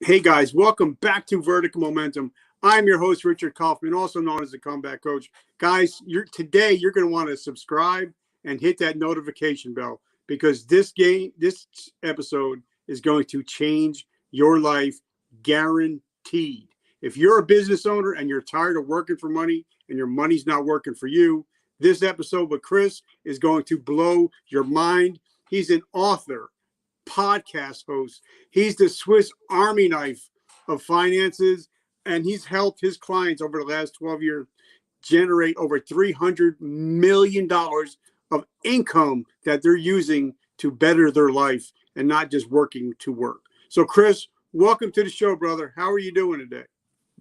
Hey guys, welcome back to Vertical Momentum. I'm your host, Richard Kaufman, also known as the Comeback Coach. Guys, you're going to want to subscribe and hit that notification bell because this episode is going to change your life, guaranteed. If you're a business owner and you're tired of working for money and your money's not working for you, this episode with Chris is going to blow your mind. He's an author, podcast host. He's the Swiss Army knife of finances, and he's helped his clients over the last 12 years generate over $300 million of income that they're using to better their life and not just working to work. So, Chris, welcome to the show, brother. How are you doing today?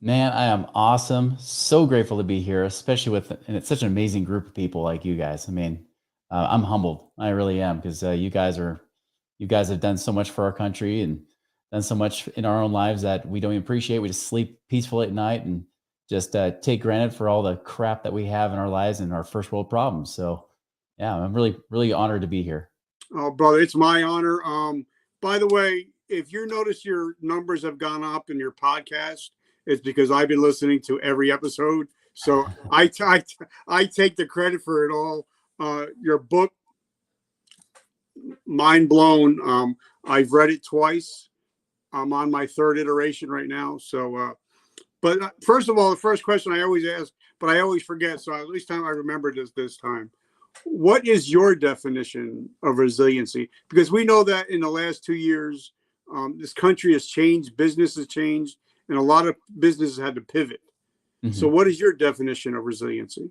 Man, I am awesome. So grateful to be here, especially and it's such an amazing group of people like you guys. I'm humbled. I really am because you guys have done so much for our country and done so much in our own lives that we don't even appreciate. We just sleep peacefully at night and just take granted for all the crap that we have in our lives and our first world problems. So, yeah, I'm really, really honored to be here. Oh, brother, it's my honor. By the way, if you notice your numbers have gone up in your podcast, it's because I've been listening to every episode. So I take the credit for it all. Your book, mind blown. I've read it twice. I'm on my third iteration right now. So, but first of all, the first question I always ask, but I always forget. So at least time I remembered this time. What is your definition of resiliency? Because we know that in the last 2 years, this country has changed, business has changed, and a lot of businesses had to pivot. Mm-hmm. So what is your definition of resiliency?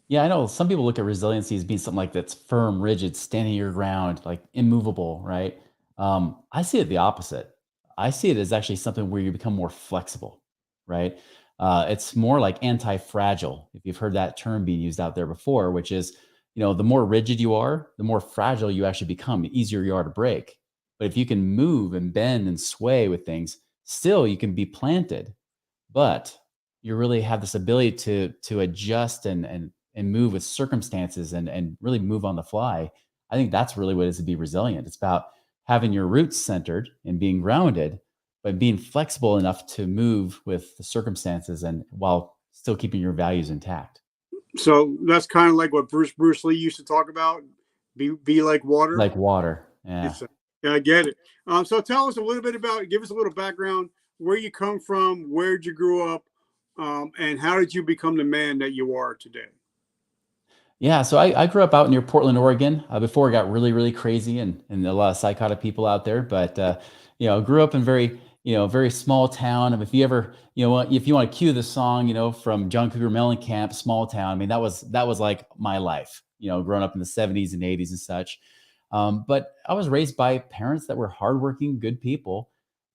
Yeah, I know some people look at resiliency as being something like that's firm, rigid, standing your ground, like immovable, right? I see it the opposite. I see it as actually something where you become more flexible, right? It's more like anti-fragile, if you've heard that term being used out there before, which is, the more rigid you are, the more fragile you actually become, the easier you are to break. But if you can move and bend and sway with things, still you can be planted, but you really have this ability to adjust and move with circumstances and really move on the fly. I think that's really what it is to be resilient. It's about having your roots centered and being grounded, but being flexible enough to move with the circumstances and while still keeping your values intact. So that's kind of like what Bruce Lee used to talk about. Be like water. Like water. Yeah. Yeah, I get it. So tell us a little bit give us a little background, where you come from, where'd you grow up, and how did you become the man that you are today? Yeah, so I grew up out near Portland, Oregon, before it got really, really crazy and a lot of psychotic people out there. But grew up in very small town. And if you ever, if you want to cue the song, from John Cougar Mellencamp, Small Town. I mean, that was like my life, growing up in the 70s and 80s and such. But I was raised by parents that were hardworking, good people,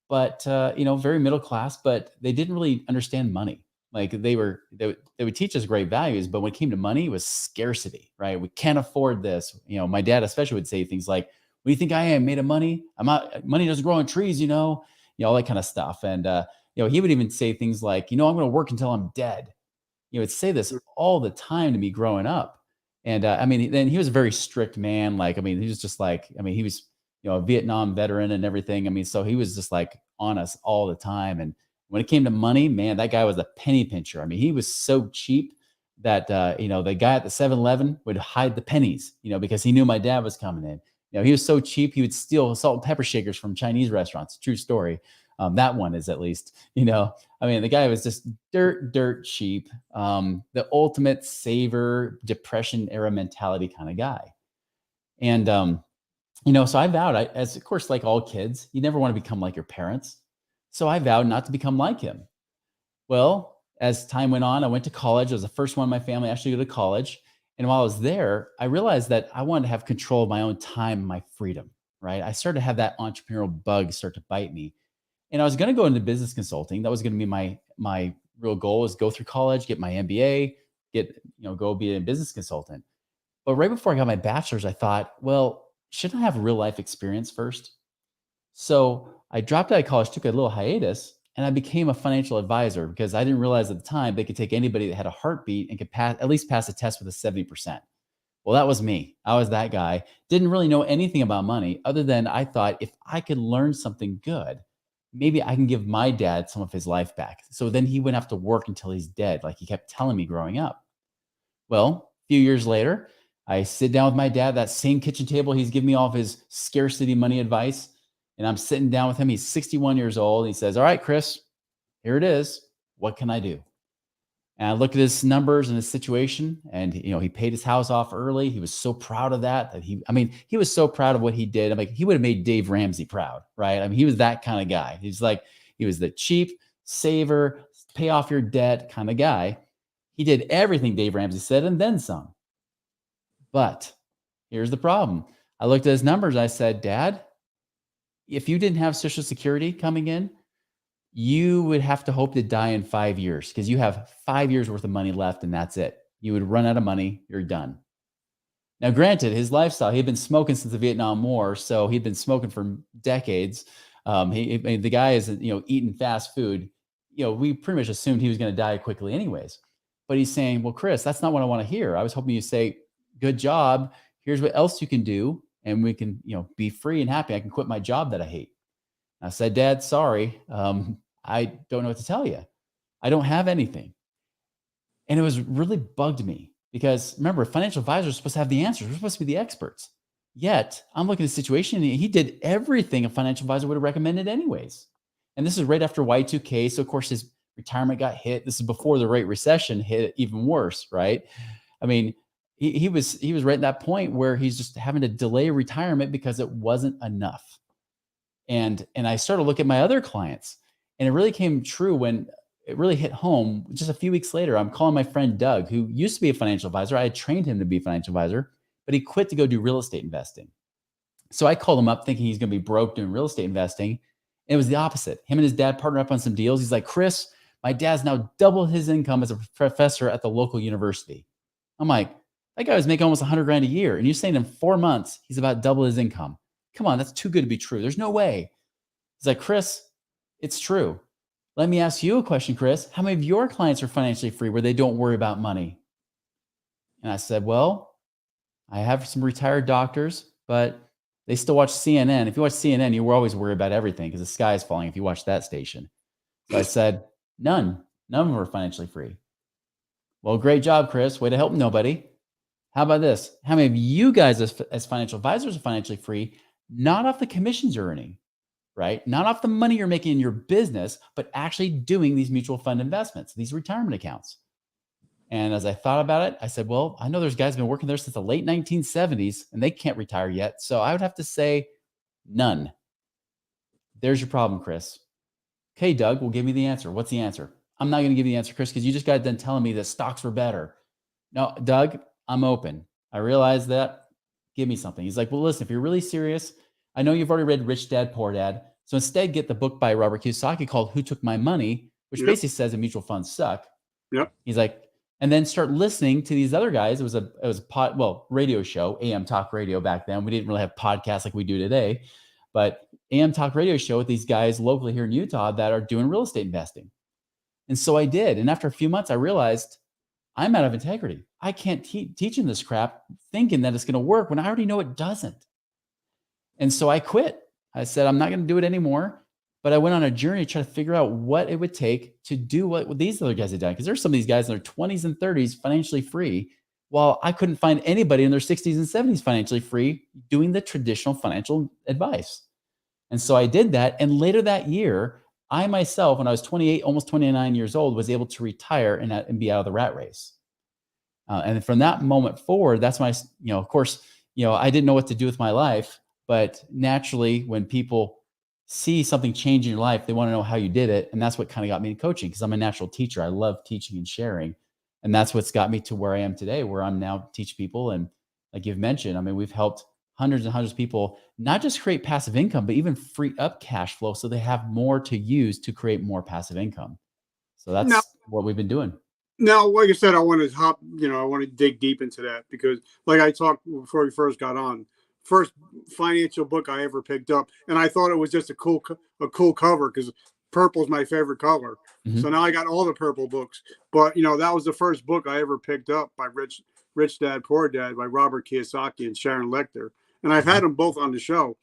but very middle class. But they didn't really understand money. Like they would teach us great values, but when it came to money, it was scarcity, right? We can't afford this. My dad especially would say things like, "What do you think I am, made of money? Money doesn't grow on trees, all that kind of stuff." And he would even say things like, "I'm going to work until I'm dead." He would say this all the time to me growing up. And then he was a very strict man. He was just he was a Vietnam veteran and everything. So he was just like on us all the time. And when it came to money, man, that guy was a penny pincher. He was so cheap that, the guy at the 7-Eleven would hide the pennies, because he knew my dad was coming in. He was so cheap, he would steal salt and pepper shakers from Chinese restaurants. True story. That one is at least, the guy was just dirt cheap. The ultimate saver, Depression era mentality kind of guy. And, so I vowed, as of course, like all kids, you never want to become like your parents. So I vowed not to become like him. Well, as time went on, I went to college. I was the first one in my family actually to go to college. And while I was there, I realized that I wanted to have control of my own time, my freedom, right? I started to have that entrepreneurial bug start to bite me. And I was going to go into business consulting. That was going to be my real goal, is go through college, get my MBA, go be a business consultant. But right before I got my bachelor's, I thought, well, shouldn't I have real life experience first? So I dropped out of college, took a little hiatus, and I became a financial advisor because I didn't realize at the time they could take anybody that had a heartbeat and could at least pass a test with a 70%. Well, that was me. I was that guy. Didn't really know anything about money other than I thought if I could learn something good, maybe I can give my dad some of his life back. So then he wouldn't have to work until he's dead, like he kept telling me growing up. Well, a few years later, I sit down with my dad, that same kitchen table. He's giving me all of his scarcity money advice. And I'm sitting down with him. He's 61 years old. He says, all right, Chris, here it is. What can I do? And I looked at his numbers and his situation, and he paid his house off early. He was so proud of that he was so proud of what he did. I'm like, he would have made Dave Ramsey proud, right? I mean, he was that kind of guy. He was the cheap saver, pay off your debt kind of guy. He did everything Dave Ramsey said and then some. But here's the problem. I looked at his numbers. I said, Dad, if you didn't have Social Security coming in, you would have to hope to die in 5 years because you have 5 years worth of money left and that's it. You would run out of money. You're done. Now, granted, his lifestyle, he had been smoking since the Vietnam War. So he'd been smoking for decades. The guy is, eating fast food. We pretty much assumed he was going to die quickly anyways. But he's saying, well, Chris, that's not what I want to hear. I was hoping you say, good job. Here's what else you can do. And we can, be free and happy. I can quit my job that I hate. I said, Dad, sorry. I don't know what to tell you. I don't have anything. And it was really bugged me because remember, financial advisors are supposed to have the answers. We're supposed to be the experts. Yet I'm looking at the situation and he did everything a financial advisor would have recommended anyways. And this is right after Y2K. So of course his retirement got hit. This is before the Great Recession hit even worse, right? I mean, he was right at that point where he's just having to delay retirement because it wasn't enough. And I started to look at my other clients, and it really came true when it really hit home. Just a few weeks later, I'm calling my friend Doug, who used to be a financial advisor. I had trained him to be a financial advisor, but he quit to go do real estate investing. So I called him up thinking he's going to be broke doing real estate investing. And it was the opposite. Him and his dad partnered up on some deals. He's like, Chris, my dad's now doubled his income as a professor at the local university. I'm like, that guy was making almost $100,000 a year. And you're saying in 4 months, he's about double his income. Come on, that's too good to be true. There's no way. He's like, Chris, it's true. Let me ask you a question, Chris. How many of your clients are financially free where they don't worry about money? And I said, well, I have some retired doctors, but they still watch CNN. If you watch CNN, you will always worry about everything because the sky is falling if you watch that station. So I said, none of them are financially free. Well, great job, Chris. Way to help nobody. How about this? How many of you guys as financial advisors are financially free, not off the commissions you're earning, right? Not off the money you're making in your business, but actually doing these mutual fund investments, these retirement accounts. And as I thought about it, I said, well, I know there's guys been working there since the late 1970s and they can't retire yet. So I would have to say none. There's your problem, Chris. Okay, Doug, well, give me the answer. What's the answer? I'm not going to give you the answer, Chris, because you just got done telling me that stocks were better. No, Doug, I'm open. I realize that. Give me something. He's like, well, listen, if you're really serious, I know you've already read Rich Dad, Poor Dad. So instead, get the book by Robert Kiyosaki called Who Took My Money, which basically says that mutual funds suck. Yep. He's like, and then start listening to these other guys. It was a radio show, AM talk radio back then. We didn't really have podcasts like we do today, but AM talk radio show with these guys locally here in Utah that are doing real estate investing. And so I did. And after a few months, I realized I'm out of integrity. I can't teach him this crap thinking that it's going to work when I already know it doesn't. And so I quit. I said, I'm not going to do it anymore. But I went on a journey to try to figure out what it would take to do what these other guys had done. Because there's some of these guys in their 20s and 30s financially free, while I couldn't find anybody in their 60s and 70s financially free doing the traditional financial advice. And so I did that. And later that year, I myself, when I was 28, almost 29 years old, was able to retire and be out of the rat race. And from that moment forward, that's when of course, I didn't know what to do with my life. But naturally, when people see something change in your life, they want to know how you did it. And that's what kind of got me in coaching, because I'm a natural teacher. I love teaching and sharing. And that's what's got me to where I am today, where I'm now teach people. And like you've mentioned, I mean, we've helped hundreds and hundreds of people, not just create passive income, but even free up cash flow so they have more to use to create more passive income. So that's what we've been doing. Now, like I said, I want to dig deep into that because like I talked before we first got on, first financial book I ever picked up. And I thought it was just a cool cover because purple's my favorite color. Mm-hmm. So now I got all the purple books, but that was the first book I ever picked up by Rich Dad, Poor Dad by Robert Kiyosaki and Sharon Lechter. And I've had them both on the show.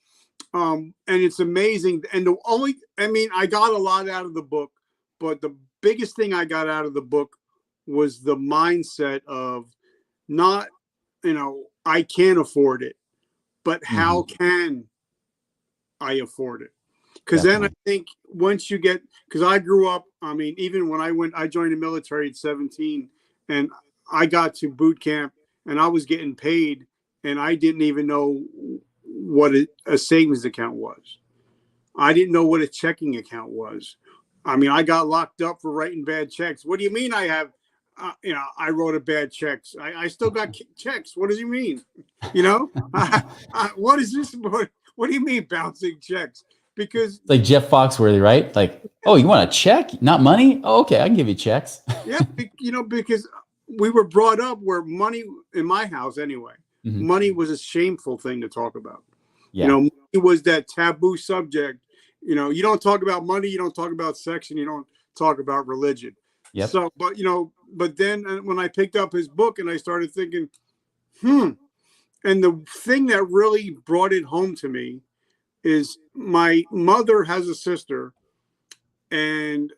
And it's amazing. And I got a lot out of the book, but the biggest thing I got out of the book was the mindset of not, I can't afford it, but how can I afford it? Because then I think once you get, because I grew up, even when I joined the military at 17, and I got to boot camp and I was getting paid, and I didn't even know what a savings account was. I didn't know what a checking account was. I got locked up for writing bad checks. What do you mean I have, I wrote a bad checks? I still got checks. What does he mean? What is this? What do you mean bouncing checks? Because it's like Jeff Foxworthy, right? Like, oh, you want a check, not money? Oh, okay, I can give you checks. Yeah, because we were brought up where money, in my house anyway, money was a shameful thing to talk about. Yeah. Money was that taboo subject. You don't talk about money, you don't talk about sex, and you don't talk about religion. Yep. So, but then when I picked up his book and I started thinking, and the thing that really brought it home to me is my mother has a sister, and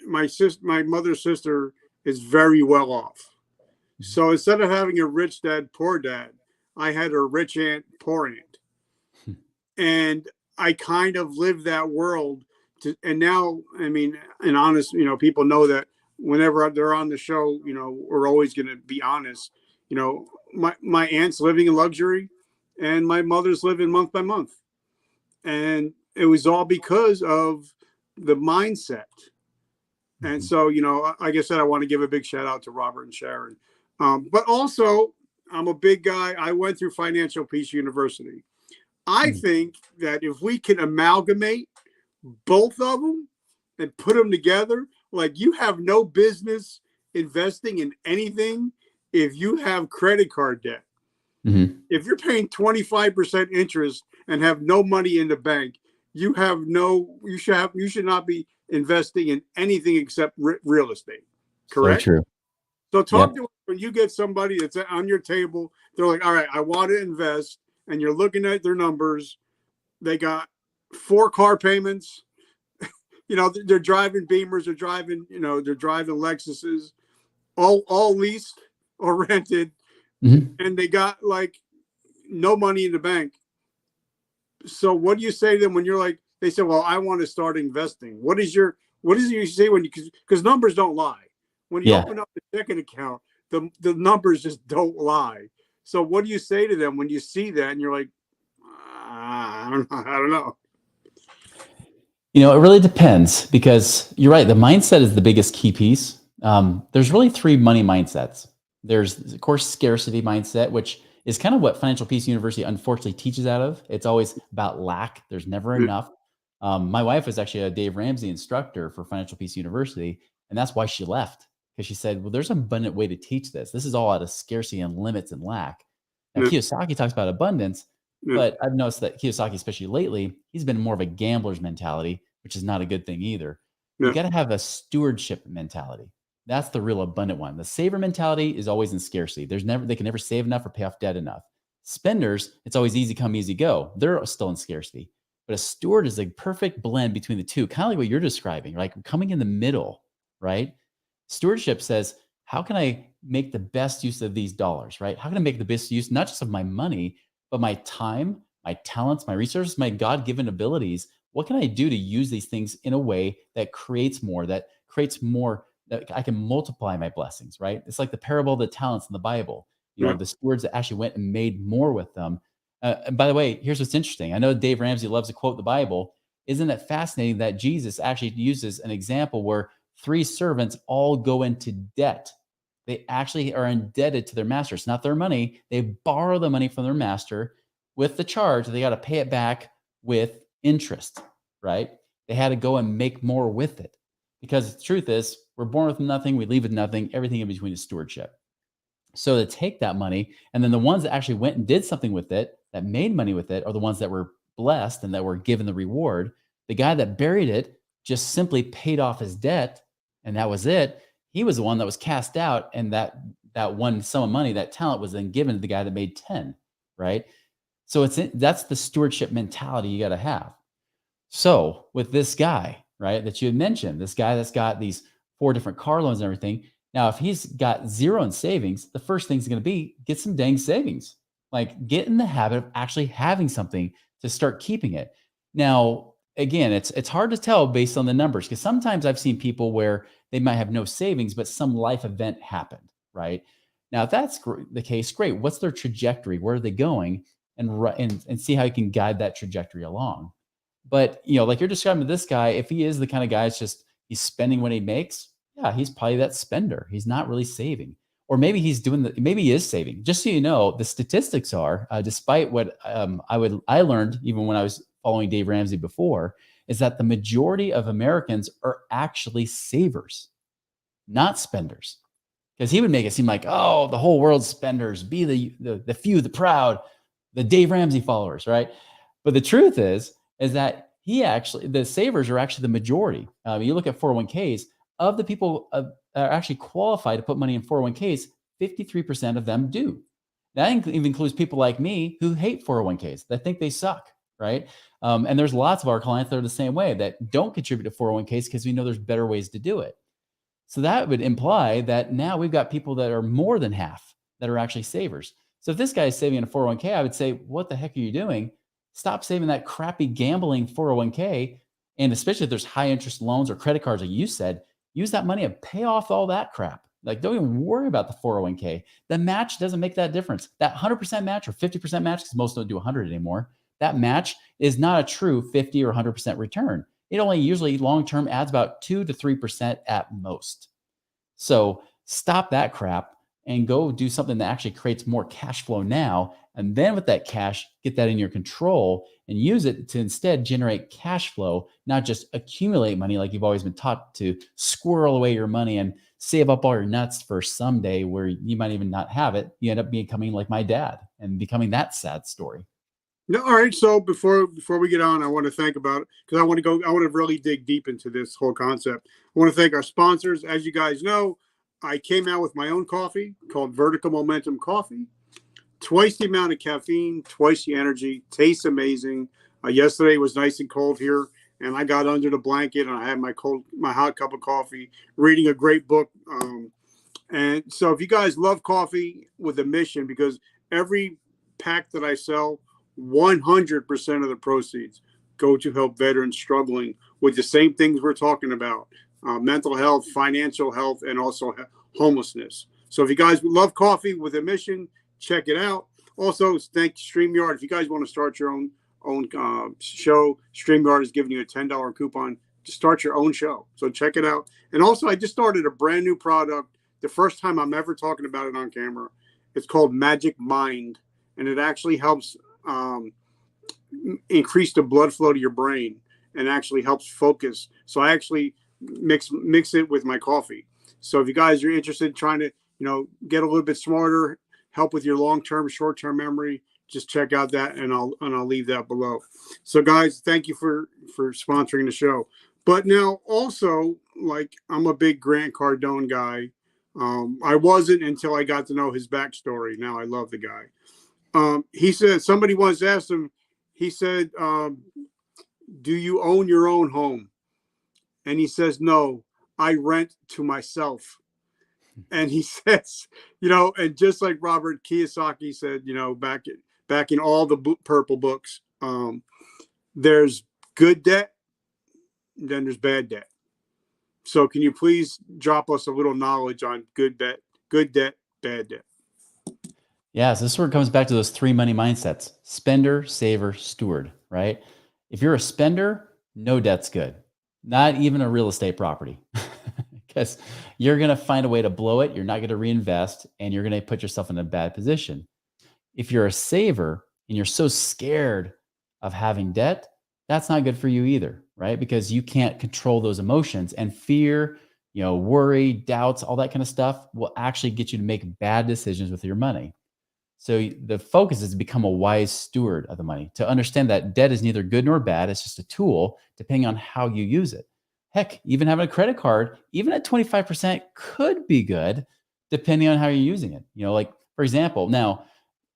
my mother's sister is very well off. So instead of having a rich dad, poor dad, I had a rich aunt, poor aunt. And I kind of lived that world. And now, and honest, people know that whenever they're on the show, we're always going to be honest. My aunt's living in luxury and my mother's living month by month. And it was all because of the mindset. And so, like I said, I want to give a big shout out to Robert and Sharon. But also, I'm a big guy. I went through Financial Peace University. I think that if we can amalgamate both of them and put them together, like, you have no business investing in anything if you have credit card debt. If you're paying 25% interest and have no money in the bank, you should not be investing in anything except real estate. Correct? So true. So talk to when you get somebody that's on your table, they're like, all right, I want to invest, and you're looking at their numbers. They got 4 car payments. They're driving Beamers, they're driving Lexuses, all leased or rented, and they got like no money in the bank. So what do you say to them when you're like, they say, well, I want to start investing. What is it you say because numbers don't lie. When you open up the checking account, the numbers just don't lie. So what do you say to them when you see that and you're like, I don't know. It really depends, because you're right. The mindset is the biggest key piece. There's really 3 money mindsets. There's, of course, scarcity mindset, which is kind of what Financial Peace University unfortunately teaches out of. It's always about lack. There's never enough. My wife was actually a Dave Ramsey instructor for Financial Peace University, and that's why she left, because she said, well, there's an abundant way to teach this. This is all out of scarcity and limits and lack. Now, Kiyosaki talks about abundance, but I've noticed that Kiyosaki, especially lately, he's been more of a gambler's mentality, which is not a good thing either. You got to have a stewardship mentality. That's the real abundant one. The saver mentality is always in scarcity. They can never save enough or pay off debt enough. Spenders, it's always easy come, easy go. They're still in scarcity. But a steward is a perfect blend between the two, kind of like what you're describing, like coming in the middle, right? Stewardship says, how can I make the best use of these dollars, right? How can I make the best use, not just of my money, but my time, my talents, my resources, my God-given abilities? What can I do to use these things in a way that creates more, that I can multiply my blessings, right? It's like the parable of the talents in the Bible. The stewards that actually went and made more with them. And by the way, here's what's interesting. I know Dave Ramsey loves to quote the Bible. Isn't it fascinating that Jesus actually uses an example where 3 servants all go into debt? They actually are indebted to their master. It's not their money. They borrow the money from their master with the charge that they got to pay it back with interest, right? They had to go and make more with it, because the truth is, we're born with nothing, we leave with nothing, everything in between is stewardship. So to take that money, and then the ones that actually went and did something with it, that made money with it, are the ones that were blessed and that were given the reward. The guy that buried it just simply paid off his debt, and that was it. He was the one that was cast out, and that one sum of money, that talent, was then given to the guy that made 10, right? So that's the stewardship mentality you got to have. So with this guy, right, that you had mentioned, this guy that's got these 4 different car loans and everything. Now, if he's got 0 in savings, the first thing's going to be get some dang savings. Like get in the habit of actually having something to start keeping it. Now, again, it's hard to tell based on the numbers because sometimes I've seen people where they might have no savings, but some life event happened, right? Now, if that's the case, great. What's their trajectory? Where are they going? And see how you can guide that trajectory along. But, like you're describing this guy, if he is the kind of guy that's just he's spending what he makes, yeah, he's probably that spender. He's not really saving. Or maybe maybe he is saving. Just so you know, the statistics are, despite what I learned even when I was following Dave Ramsey before, is that the majority of Americans are actually savers, not spenders. Because he would make it seem like, oh, the whole world's spenders, be the few, the proud, the Dave Ramsey followers, right? But the truth is that the savers are actually the majority. You look at 401ks, of the people that are actually qualified to put money in 401ks, 53% of them do. That even includes people like me who hate 401ks, that think they suck, right? And there's lots of our clients that are the same way, that don't contribute to 401ks because we know there's better ways to do it. So that would imply that now we've got people that are more than half that are actually savers. So if this guy is saving in a 401k, I would say, what the heck are you doing? Stop saving that crappy gambling 401k. And especially if there's high interest loans or credit cards, like you said, use that money and pay off all that crap. Like, don't even worry about the 401k. The match doesn't make that difference. That 100% match or 50% match, because most don't do 100 anymore, that match is not a true 50 or 100% return. It only usually long-term adds about 2 to 3% at most. So stop that crap and go do something that actually creates more cash flow now. And then with that cash, get that in your control and use it to instead generate cash flow, not just accumulate money like you've always been taught to squirrel away your money and save up all your nuts for someday where you might even not have it. You end up becoming like my dad and becoming that sad story. No, all right. So before we get on, I want to think about it because I want to really dig deep into this whole concept. I want to thank our sponsors. As you guys know, I came out with my own coffee called Vertical Momentum Coffee. Twice the amount of caffeine, twice the energy. Tastes amazing. Yesterday was nice and cold here, and I got under the blanket and I had my hot cup of coffee, reading a great book. And so if you guys love coffee with a mission, because every pack that I sell, 100% of the proceeds go to help veterans struggling with the same things we're talking about, mental health, financial health, and also homelessness. So if you guys love coffee with a mission, check it out. Also, thank StreamYard. If you guys want to start your own show, StreamYard is giving you a $10 coupon to start your own show. So check it out. And also, I just started a brand new product. The first time I'm ever talking about it on camera. It's called Magic Mind, and it actually helps increase the blood flow to your brain and actually helps focus. So I actually mix it with my coffee. So if you guys are interested in trying to, get a little bit smarter, help with your long-term, short-term memory, just check out that, and I'll leave that below. So guys, thank you for sponsoring the show. But now also, like, I'm a big Grant Cardone guy. I wasn't until I got to know his backstory. Now I love the guy. He said, somebody once asked him, he said, do you own your own home? And he says, no, I rent to myself. And he says, and just like Robert Kiyosaki said, back in all the purple books, there's good debt, then there's bad debt. So can you please drop us a little knowledge on good debt, bad debt? Yeah, so this is where it comes back to those 3 money mindsets: spender, saver, steward, right? If you're a spender, no debt's good. Not even a real estate property, because you're going to find a way to blow it. You're not going to reinvest, and you're going to put yourself in a bad position. If you're a saver and you're so scared of having debt, that's not good for you either, right? Because you can't control those emotions, and fear, worry, doubts, all that kind of stuff will actually get you to make bad decisions with your money. So the focus is to become a wise steward of the money, to understand that debt is neither good nor bad. It's just a tool depending on how you use it. Heck, even having a credit card, even at 25%, could be good depending on how you're using it. Like, for example, now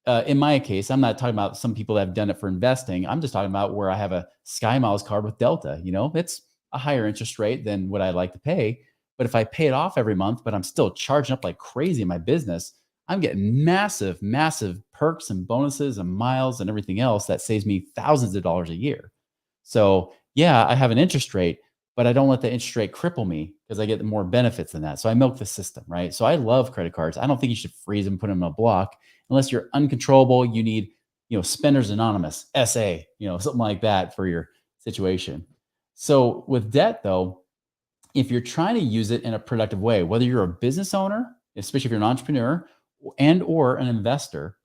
in my case, I'm not talking about some people that have done it for investing. I'm just talking about where I have a Sky Miles card with Delta. It's a higher interest rate than what I'd like to pay. But if I pay it off every month, but I'm still charging up like crazy in my business, I'm getting massive, massive perks and bonuses and miles and everything else that saves me thousands of dollars a year. So yeah, I have an interest rate, but I don't let the interest rate cripple me because I get more benefits than that. So I milk the system, right? So I love credit cards. I don't think you should freeze them, put them in a block unless you're uncontrollable. You need, Spenders Anonymous, SA, something like that for your situation. So with debt though, if you're trying to use it in a productive way, whether you're a business owner, especially if you're an entrepreneur and or an investor,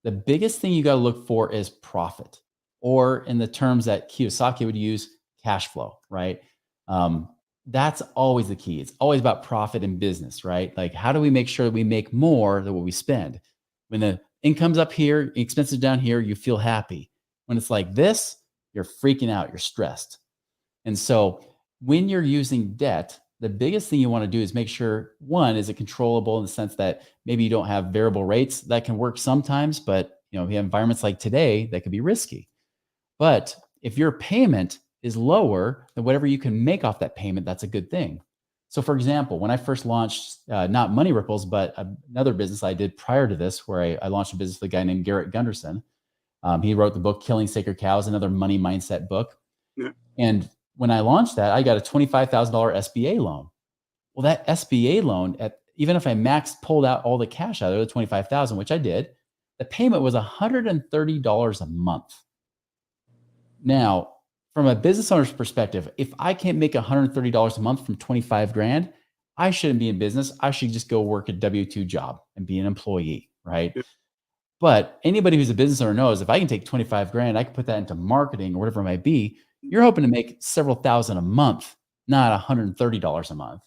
the biggest thing you got to look for is profit, or in the terms that Kiyosaki would use, cash flow, right? That's always the key. It's always about profit in business, right? Like, how do we make sure that we make more than what we spend? When the income's up here, expenses down here, you feel happy. When it's like this, you're freaking out, you're stressed. And so when you're using debt, the biggest thing you want to do is make sure, one, is it controllable in the sense that maybe you don't have variable rates. That can work sometimes, but we have environments like today that could be risky. But if your payment is lower than whatever you can make off that payment, that's a good thing. So for example, when I first launched, not Money Ripples, but another business I did prior to this, where I launched a business with a guy named Garrett Gunderson. He wrote the book, Killing Sacred Cows, another money mindset book. Yeah. And when I launched that, I got a $25,000 SBA loan. Well, that SBA loan, even if I pulled out all the cash out of the $25,000, which I did, the payment was $130 a month. Now, from a business owner's perspective, if I can't make $130 a month from 25 grand, I shouldn't be in business. I should just go work a W-2 job and be an employee, right? Yeah. But anybody who's a business owner knows if I can take 25 grand, I can put that into marketing or whatever it might be. You're hoping to make several thousand a month, not $130 a month.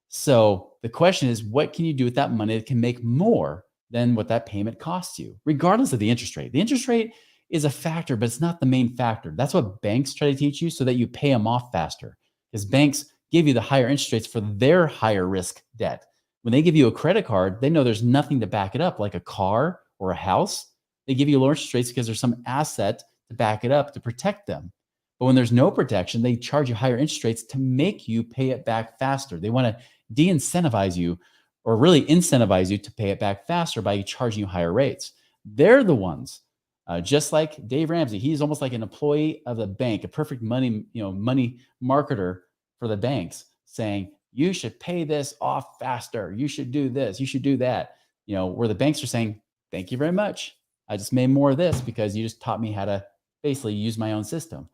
So the question is, what can you do with that money that can make more than what that payment costs you, regardless of the interest rate? The interest rate is a factor, but it's not the main factor. That's what banks try to teach you so that you pay them off faster, because banks give you the higher interest rates for their higher risk debt. When they give you a credit card, they know there's nothing to back it up, like a car or a house. They give you lower interest rates because there's some asset to back it up to protect them. But when there's no protection, they charge you higher interest rates to make you pay it back faster. They want to de-incentivize you, or really incentivize you to pay it back faster by charging you higher rates. They're the ones, just like Dave Ramsey. He's almost like an employee of the bank, a perfect money marketer for the banks, saying, you should pay this off faster. You should do this. You should do that. Where the banks are saying, thank you very much. I just made more of this because you just taught me how to basically use my own system.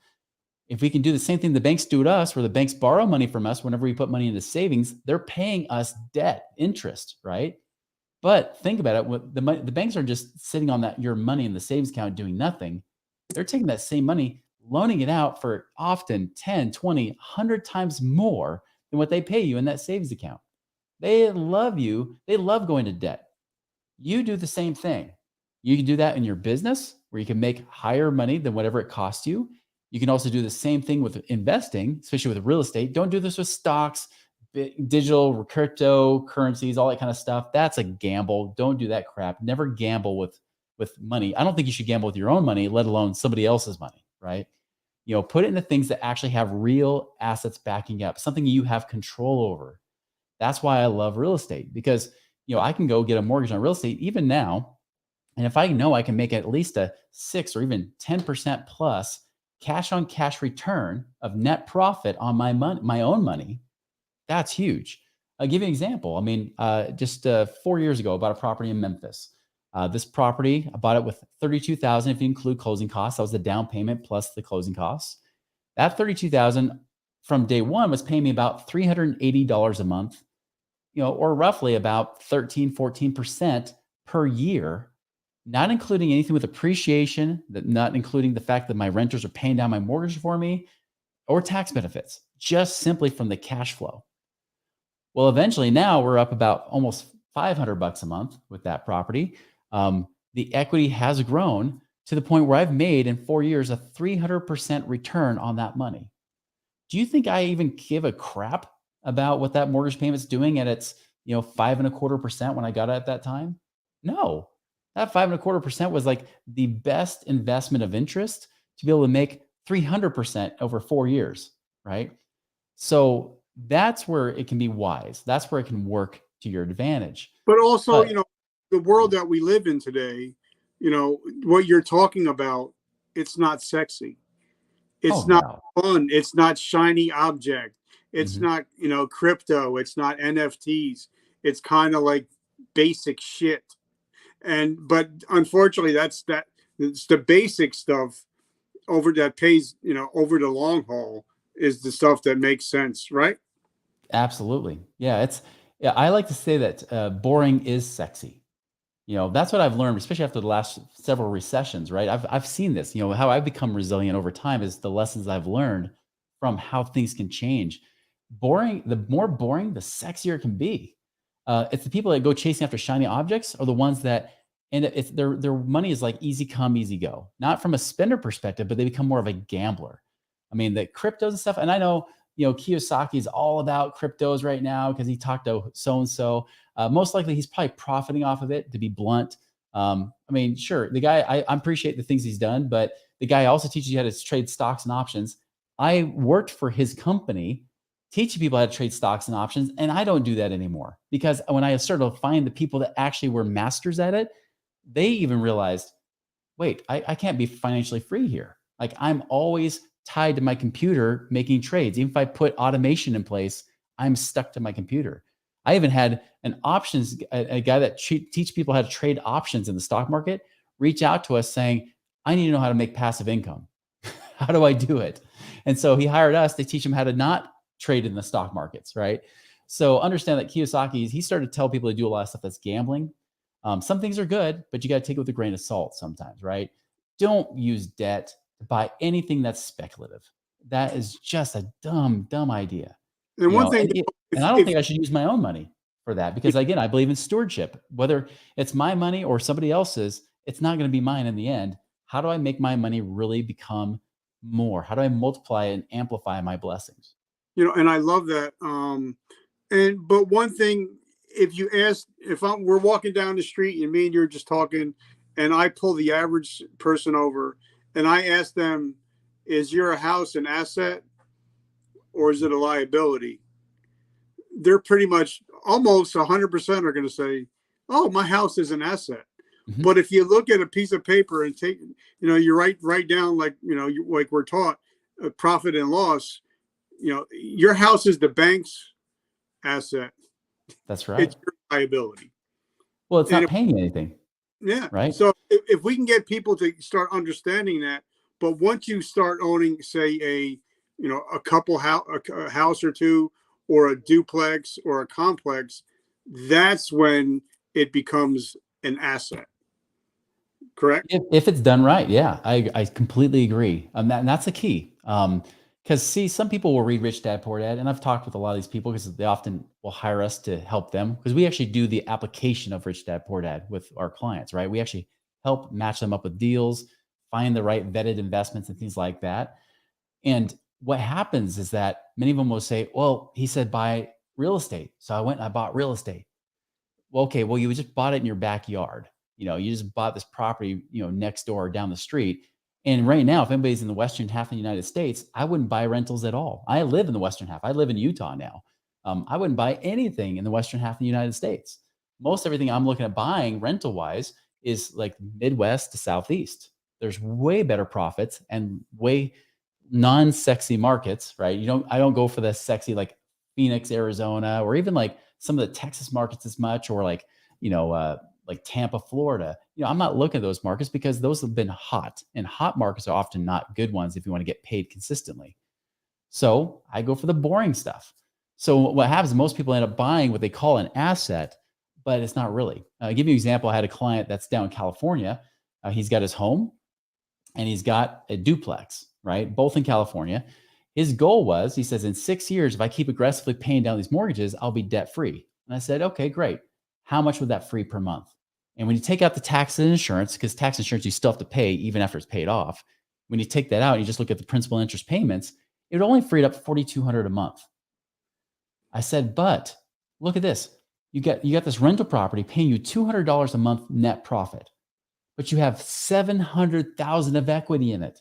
If we can do the same thing the banks do to us, where the banks borrow money from us whenever we put money into savings, they're paying us debt interest, right? But think about it. The banks are just sitting on your money in the savings account doing nothing. They're taking that same money, loaning it out for often 10, 20, 100 times more than what they pay you in that savings account. They love you. They love going to debt. You do the same thing. You can do that in your business, where you can make higher money than whatever it costs you. You can also do the same thing with investing, especially with real estate. Don't do this with stocks, digital, cryptocurrencies, all that kind of stuff. That's a gamble. Don't do that crap. Never gamble with money. I don't think you should gamble with your own money, let alone somebody else's money, right? Put it into things that actually have real assets backing up, something you have control over. That's why I love real estate, because, I can go get a mortgage on real estate even now. And if I know I can make at least a 6 or even 10% plus cash on cash return of net profit on my own money, that's huge. I'll give you an example. I mean, just 4 years ago, I bought a property in Memphis. This property, I bought it with $32,000 if you include closing costs. That was the down payment plus the closing costs. That $32,000 from day one was paying me about $380 a month, or roughly about 13, 14% per year, not including anything with appreciation, not including the fact that my renters are paying down my mortgage for me, or tax benefits, just simply from the cash flow. Well, eventually now we're up about almost $500 a month with that property. The equity has grown to the point where I've made in 4 years a 300% return on that money. Do you think I even give a crap about what that mortgage payment's doing at its 5.25% when I got it at that time? No. That 5.25% was like the best investment of interest to be able to make 300% over 4 years, right? So that's where it can be wise. That's where it can work to your advantage. But also, But the world that we live in today, what you're talking about, it's not sexy. It's oh not no. fun. It's not shiny object. It's Mhm. not, crypto. It's not NFTs. It's kind of like basic shit. But unfortunately, it's the basic stuff over that pays, over the long haul is the stuff that makes sense, right? Absolutely. Yeah, I like to say that boring is sexy. That's what I've learned, especially after the last several recessions, right? I've seen this, how I've become resilient over time is the lessons I've learned from how things can change. The more boring, the sexier it can be. It's the people that go chasing after shiny objects are the ones that and it's their money is like easy come, easy go. Not from a spender perspective, but they become more of a gambler. I mean, the cryptos and stuff, and I know, Kiyosaki is all about cryptos right now because he talked to so and so. Most likely, he's probably profiting off of it. To be blunt, I mean, sure, the guy. I appreciate the things he's done, but the guy also teaches you how to trade stocks and options. I worked for his company, teaching people how to trade stocks and options, and I don't do that anymore because when I started to find the people that actually were masters at it, they even realized, wait, I can't be financially free here. Like I'm always tied to my computer making trades. Even if I put automation in place, I'm stuck to my computer. I even had a guy that teach people how to trade options in the stock market, reach out to us saying, I need to know how to make passive income. How do I do it? And so he hired us to teach him how to not trade in the stock markets, right? So understand that Kiyosaki, he started to tell people to do a lot of stuff that's gambling. Some things are good, but you got to take it with a grain of salt sometimes, right? Don't use debt to buy anything that's speculative. That is just a dumb, dumb idea. And one thing, And if I don't if think I should use my own money for that because again, I believe in stewardship. Whether it's my money or somebody else's, it's not going to be mine in the end. How do I make my money really become more? How do I multiply and amplify my blessings? and I love that. But one thing, if you ask, if we're walking down the street and me and you're just talking, and I pull the average person over, and I ask them, "Is your house an asset or is it a liability?" They're pretty much almost 100% are going to say, "Oh, my house is an asset." Mhm. But if you look at a piece of paper and take, you write down like like we're taught, profit and loss. Your house is the bank's asset. That's right. It's your liability. Well, it's And not paying you anything, yeah, right? so if we can get people to start understanding that, but once you start owning, say, a couple house, a house or two, or a duplex or a complex, that's when it becomes an asset. Correct? If it's done right, yeah, I completely agree. And that's the key. Because see, some people will read Rich Dad Poor Dad, and I've talked with a lot of these people because they often will hire us to help them because we actually do the application of Rich Dad Poor Dad with our clients, right? We actually help match them up with deals, find the right vetted investments and things like that. And what happens is that many of them will say, "Well, he said buy real estate, so I went and I bought real estate." Well, okay, well, you just bought it in your backyard. You just bought this property, next door or down the street. And right now, if anybody's in the western half of the United States, I wouldn't buy rentals at all. I live in the western half. I live in Utah now. I wouldn't buy anything in the western half of the United States. Most everything I'm looking at buying rental wise is like Midwest to Southeast. There's way better profits and way non-sexy markets, right? I don't go for the sexy like Phoenix, Arizona, or even like some of the Texas markets as much, or like Tampa, Florida. I'm not looking at those markets because those have been hot, and hot markets are often not good ones if you want to get paid consistently. So I go for the boring stuff. So what happens is most people end up buying what they call an asset, but it's not really. I'll give you an example. I had a client that's down in California. He's got his home and he's got a duplex, right? Both in California. His goal was, he says, in 6 years, if I keep aggressively paying down these mortgages, I'll be debt free. And I said, okay, great. How much would that free per month? And when you take out the tax and insurance, because tax insurance you still have to pay even after it's paid off, when you take that out and you just look at the principal and interest payments, it would only free up $4,200 a month. I said, but look at this. You got this rental property paying you $200 a month net profit. but you have 700,000 of equity in it.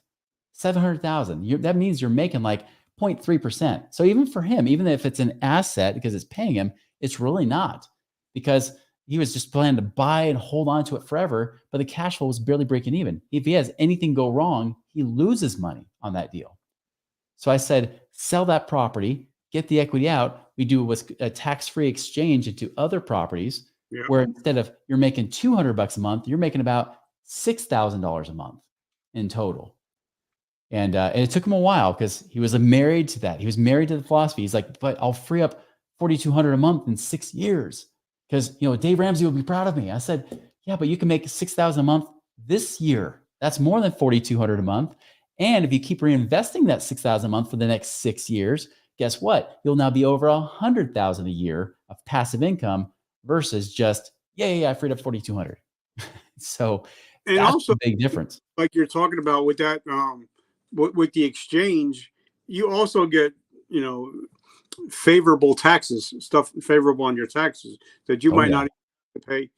700,000. That means you're making like 0.3%. So even for him, even if it's an asset because it's paying him, it's really not, because he was just planning to buy and hold on to it forever, but the cash flow was barely breaking even. If he has anything go wrong, he loses money on that deal. So I said, sell that property, get the equity out. We do what's a tax-free exchange into other properties, Yeah. where instead of you're making $200 a month, you're making about $6,000 a month in total. And it took him a while because he was married to that. He was married to the philosophy. He's like, but I'll free up $4,200 a month in 6 years because, Dave Ramsey will be proud of me. I said, yeah, but you can make $6,000 a month this year. That's more than $4,200 a month. And if you keep reinvesting that $6,000 a month for the next 6 years, guess what? You'll now be over $100,000 a year of passive income versus just, I freed up $4,200. So And that's also, the big difference. like you're talking about with that, with the exchange, you also get, favorable taxes, stuff favorable on your taxes that you might not pay,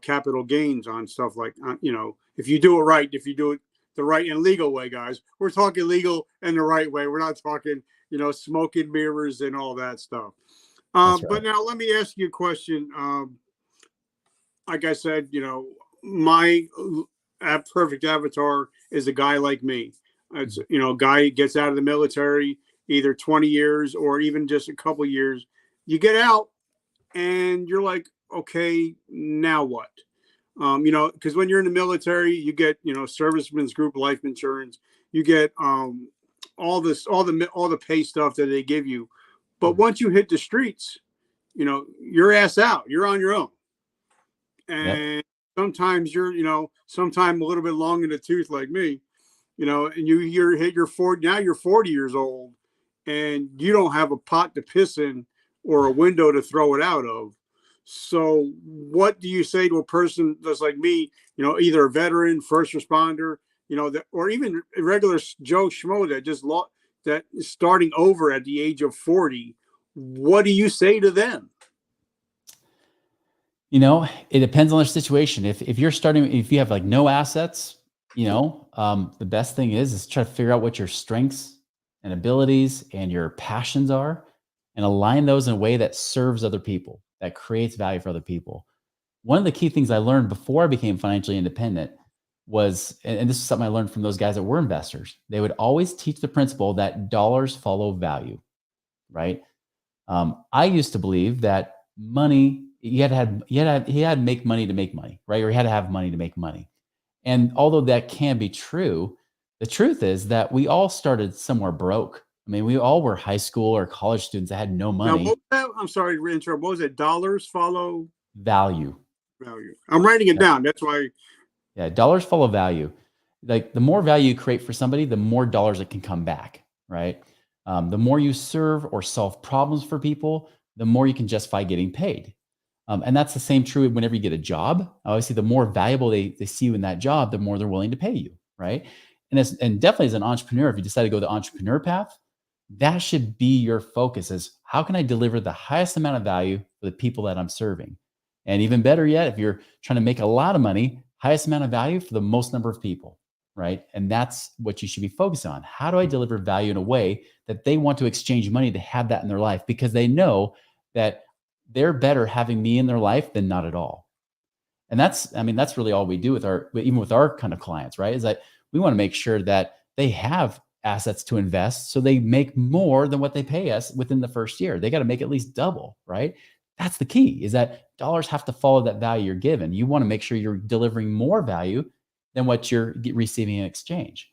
capital gains on stuff like, if you do it right, if you do it the right and legal way, guys. We're talking legal and the right way. We're not talking, smoking mirrors and all that stuff. Right. But now let me ask you a question. Like I said, my perfect avatar is a guy like me. It's, guy gets out of the military, either 20 years or even just a couple years. You get out and you're like, okay, now what? Because when you're in the military, you get, servicemen's group life insurance. You get all the pay stuff that they give you. But once you hit the streets, you're ass out. You're on your own. And sometimes you're, sometime a little bit long in the tooth like me, and you're hit your 40, now you're 40 years old and you don't have a pot to piss in or a window to throw it out of. So what do you say to a person that's like me, either a veteran, first responder, or even a regular Joe Schmo that is starting over at the age of 40? What do you say to them? It depends on their situation. If you're starting, if you have like no assets, the best thing is try to figure out what your strengths and abilities and your passions are and align those in a way that serves other people, that creates value for other people. One of the key things I learned before I became financially independent was, and this is something I learned from those guys that were investors, they would always teach the principle that dollars follow value, right? I used to believe that money, you had to make money to make money, right? Or you had to have money to make money. And although that can be true, the truth is that we all started somewhere broke. I mean, we all were high school or college students that had no money. Now, I'm sorry to interrupt. What was it? Dollars follow value. I'm writing it down. That's why. Yeah, dollars follow value. Like the more value you create for somebody, the more dollars it can come back, right? The more you serve or solve problems for people, the more you can justify getting paid. And that's the same true whenever you get a job. Obviously, the more valuable they see you in that job, the more they're willing to pay you, right? And definitely as an entrepreneur, if you decide to go the entrepreneur path, that should be your focus is how can I deliver the highest amount of value for the people that I'm serving? And even better yet, if you're trying to make a lot of money, highest amount of value for the most number of people, right? And that's what you should be focused on. How do I deliver value in a way that they want to exchange money to have that in their life? Because they know that they're better having me in their life than not at all. And that's really all we do even with our kind of clients, right? Is that we want to make sure that they have assets to invest so they make more than what they pay us within the first year. They got to make at least double, right? That's the key, is that dollars have to follow that value you're given. You want to make sure you're delivering more value than what you're receiving in exchange.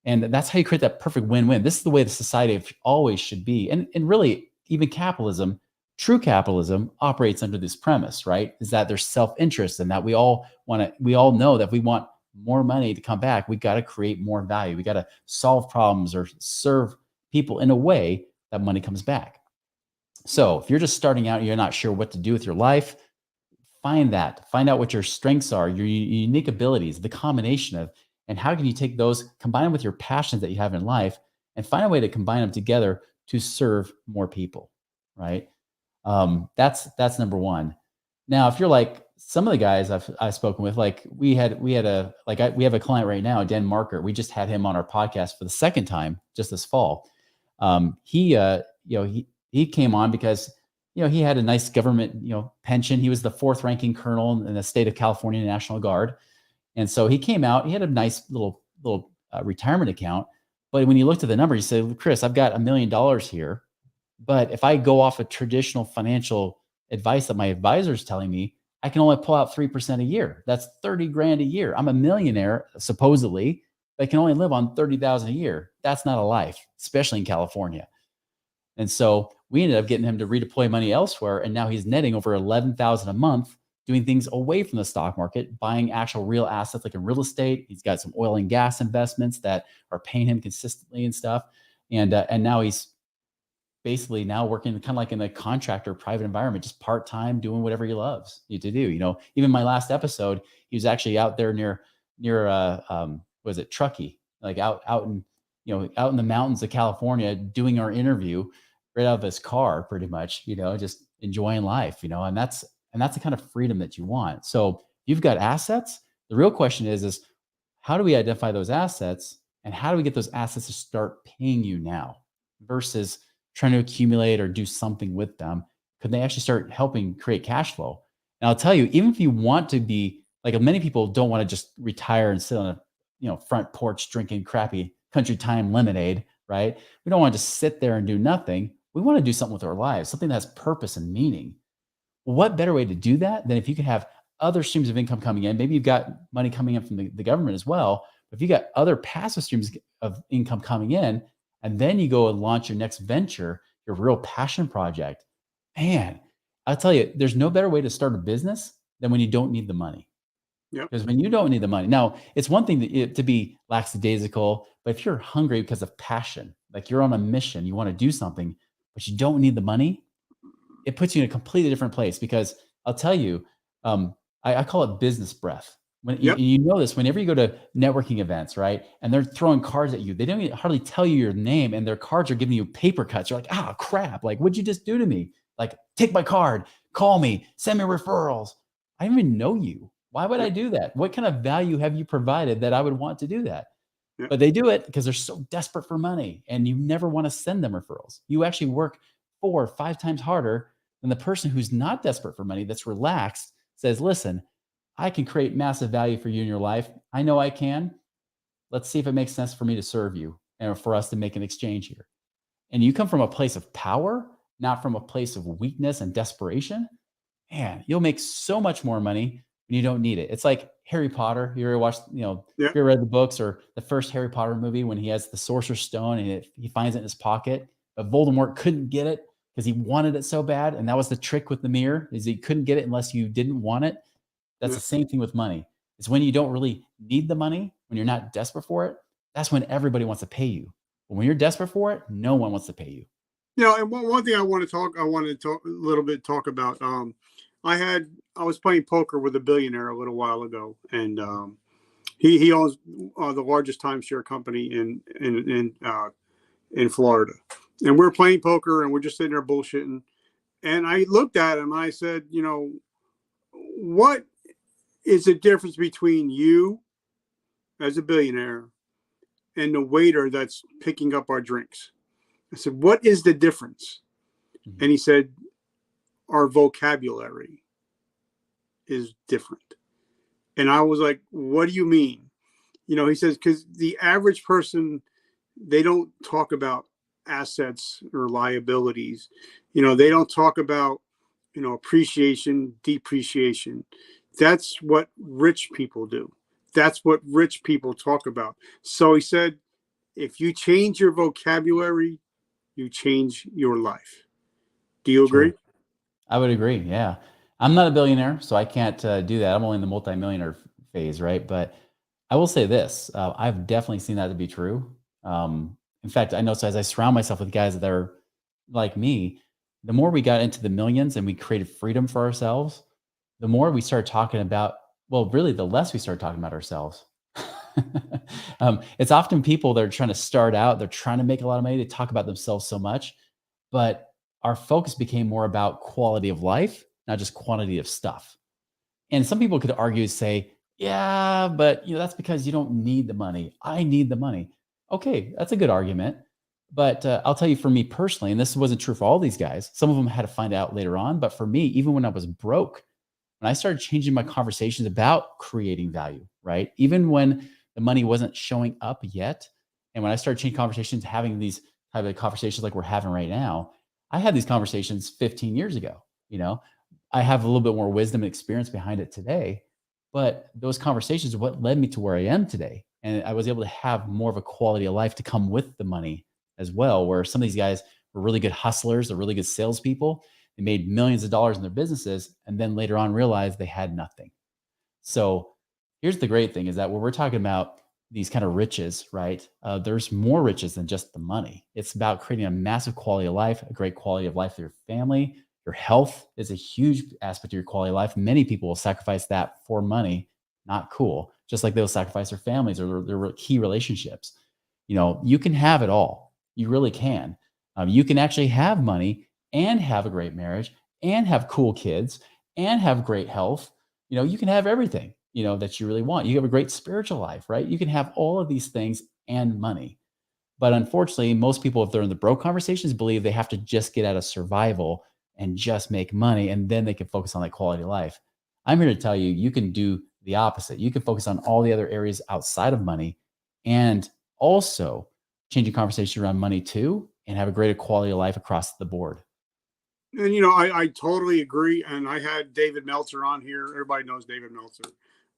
And that's how you create that perfect win-win. This is the way the society always should be. And really, even capitalism, true capitalism operates under this premise, right? Is that there's self-interest and that we all know that if we want more money to come back, we got to create more value. We got to solve problems or serve people in a way that money comes back. So if you're just starting out, you're not sure what to do with your life, find out what your strengths are, your unique abilities, the combination of, and how can you take those, combine them with your passions that you have in life and find a way to combine them together to serve more people, right? That's number one. Now, if you're like some of the guys I've spoken with, like we have a client right now, Dan Marker. We just had him on our podcast for the second time just this fall. He came on because, he had a nice government, pension. He was the 4th ranking colonel in the state of California National Guard. And so he came out, he had a nice little retirement account. But when you looked at the number, he said, Chris, I've got $1 million here. But if I go off of traditional financial advice that my advisor is telling me, I can only pull out 3% a year. That's 30 grand a year. I'm a millionaire, supposedly, but I can only live on 30,000 a year. That's not a life, especially in California. And so we ended up getting him to redeploy money elsewhere. And now he's netting over 11,000 a month, doing things away from the stock market, buying actual real assets like in real estate. He's got some oil and gas investments that are paying him consistently and stuff. And now he's basically now working kind of like in the contractor private environment, just part-time, doing whatever he loves to do. Even my last episode, he was actually out there near was it Truckee, like out in the mountains of California, doing our interview right out of his car, pretty much, just enjoying life, and that's the kind of freedom that you want. So you've got assets. The real question is how do we identify those assets, and how do we get those assets to start paying you now versus trying to accumulate or do something with them? Could they actually start helping create cash flow? And I'll tell you, even if you want to be like, many people don't want to just retire and sit on a front porch drinking crappy country time lemonade, right? We don't want to just sit there and do nothing. We want to do something with our lives, something that has purpose and meaning. Well, what better way to do that than if you can have other streams of income coming in? Maybe you've got money coming in from the government as well. But if you got other passive streams of income coming in, and then you go and launch your next venture, your real passion project, man, I'll tell you, there's no better way to start a business than when you don't need the money. Because when you don't need the money, now it's one thing to be lackadaisical, but if you're hungry because of passion, like you're on a mission, you want to do something, but you don't need the money, it puts you in a completely different place. Because I'll tell you, I call it business breath. When you know this, whenever you go to networking events, right, and they're throwing cards at you, they don't hardly tell you your name, and their cards are giving you paper cuts. You're like, crap! Like, what'd you just do to me? Like, take my card, call me, send me referrals. I don't even know you. Why would I do that? What kind of value have you provided that I would want to do that? But they do it because they're so desperate for money, and you never want to send them referrals. You actually work 4 or 5 times harder than the person who's not desperate for money, that's relaxed, says, listen, I can create massive value for you in your life. I know I can. Let's see if it makes sense for me to serve you and for us to make an exchange here. And you come from a place of power, not from a place of weakness and desperation. Man, you'll make so much more money when you don't need it. It's like Harry Potter. You ever watched, you ever read the books, or the first Harry Potter movie when he has the Sorcerer's Stone and he finds it in his pocket, but Voldemort couldn't get it because he wanted it so bad. And that was the trick with the mirror, is he couldn't get it unless you didn't want it. That's the same thing with money. It's when you don't really need the money, when you're not desperate for it, that's when everybody wants to pay you. But when you're desperate for it, no one wants to pay you. And one thing I wanted to talk a little bit about. I was playing poker with a billionaire a little while ago, and he owns the largest timeshare company in Florida. And we're playing poker, and we're just sitting there bullshitting. And I looked at him, and I said, what is the difference between you as a billionaire and the waiter that's picking up our drinks? I said, what is the difference? Mm-hmm. And he said, our vocabulary is different. And I was like, what do you mean? He says, because the average person, they don't talk about assets or liabilities. They don't talk about, appreciation, depreciation. That's what rich people do. That's what rich people talk about. So he said, if you change your vocabulary, you change your life. Do you agree? Sure. I would agree. Yeah. I'm not a billionaire, so I can't do that. I'm only in the multimillionaire phase, right? But I will say this. I've definitely seen that to be true. In fact, I know, so as I surround myself with guys that are like me, the more we got into the millions and we created freedom for ourselves, the more we started talking about, well, really the less we started talking about ourselves. It's often people that are trying to start out, they're trying to make a lot of money, they talk about themselves so much, but our focus became more about quality of life, not just quantity of stuff. And some people could argue, say, yeah, but that's because you don't need the money. I need the money. Okay, that's a good argument. But I'll tell you, for me personally, and this wasn't true for all these guys, some of them had to find out later on. But for me, even when I was broke, when I started changing my conversations about creating value, right? Even when the money wasn't showing up yet, and when I started changing conversations, having these type of conversations like we're having right now, I had these conversations 15 years ago. You know, I have a little bit more wisdom and experience behind it today, but those conversations are what led me to where I am today. And I was able to have more of a quality of life to come with the money as well, where some of these guys were really good hustlers, they're really good salespeople. They made millions of dollars in their businesses and then later on realized they had nothing. So here's the great thing is that when we're talking about these kind of riches, right? There's more riches than just the money. It's about creating a massive quality of life, a great quality of life for your family. Your health is a huge aspect of your quality of life. Many people will sacrifice that for money. Not cool. Just like they'll sacrifice their families or their key relationships. You can have it all. You really can. You can actually have money and have a great marriage and have cool kids and have great health. You can have everything, that you really want. You have a great spiritual life, right? You can have all of these things and money. But unfortunately, most people, if they're in the broke conversations, believe they have to just get out of survival and just make money, and then they can focus on that quality of life. I'm here to tell you, you can do the opposite. You can focus on all the other areas outside of money and also change your conversation around money too, and have a greater quality of life across the board. And I totally agree. And I had David Meltzer on here. Everybody knows David Meltzer.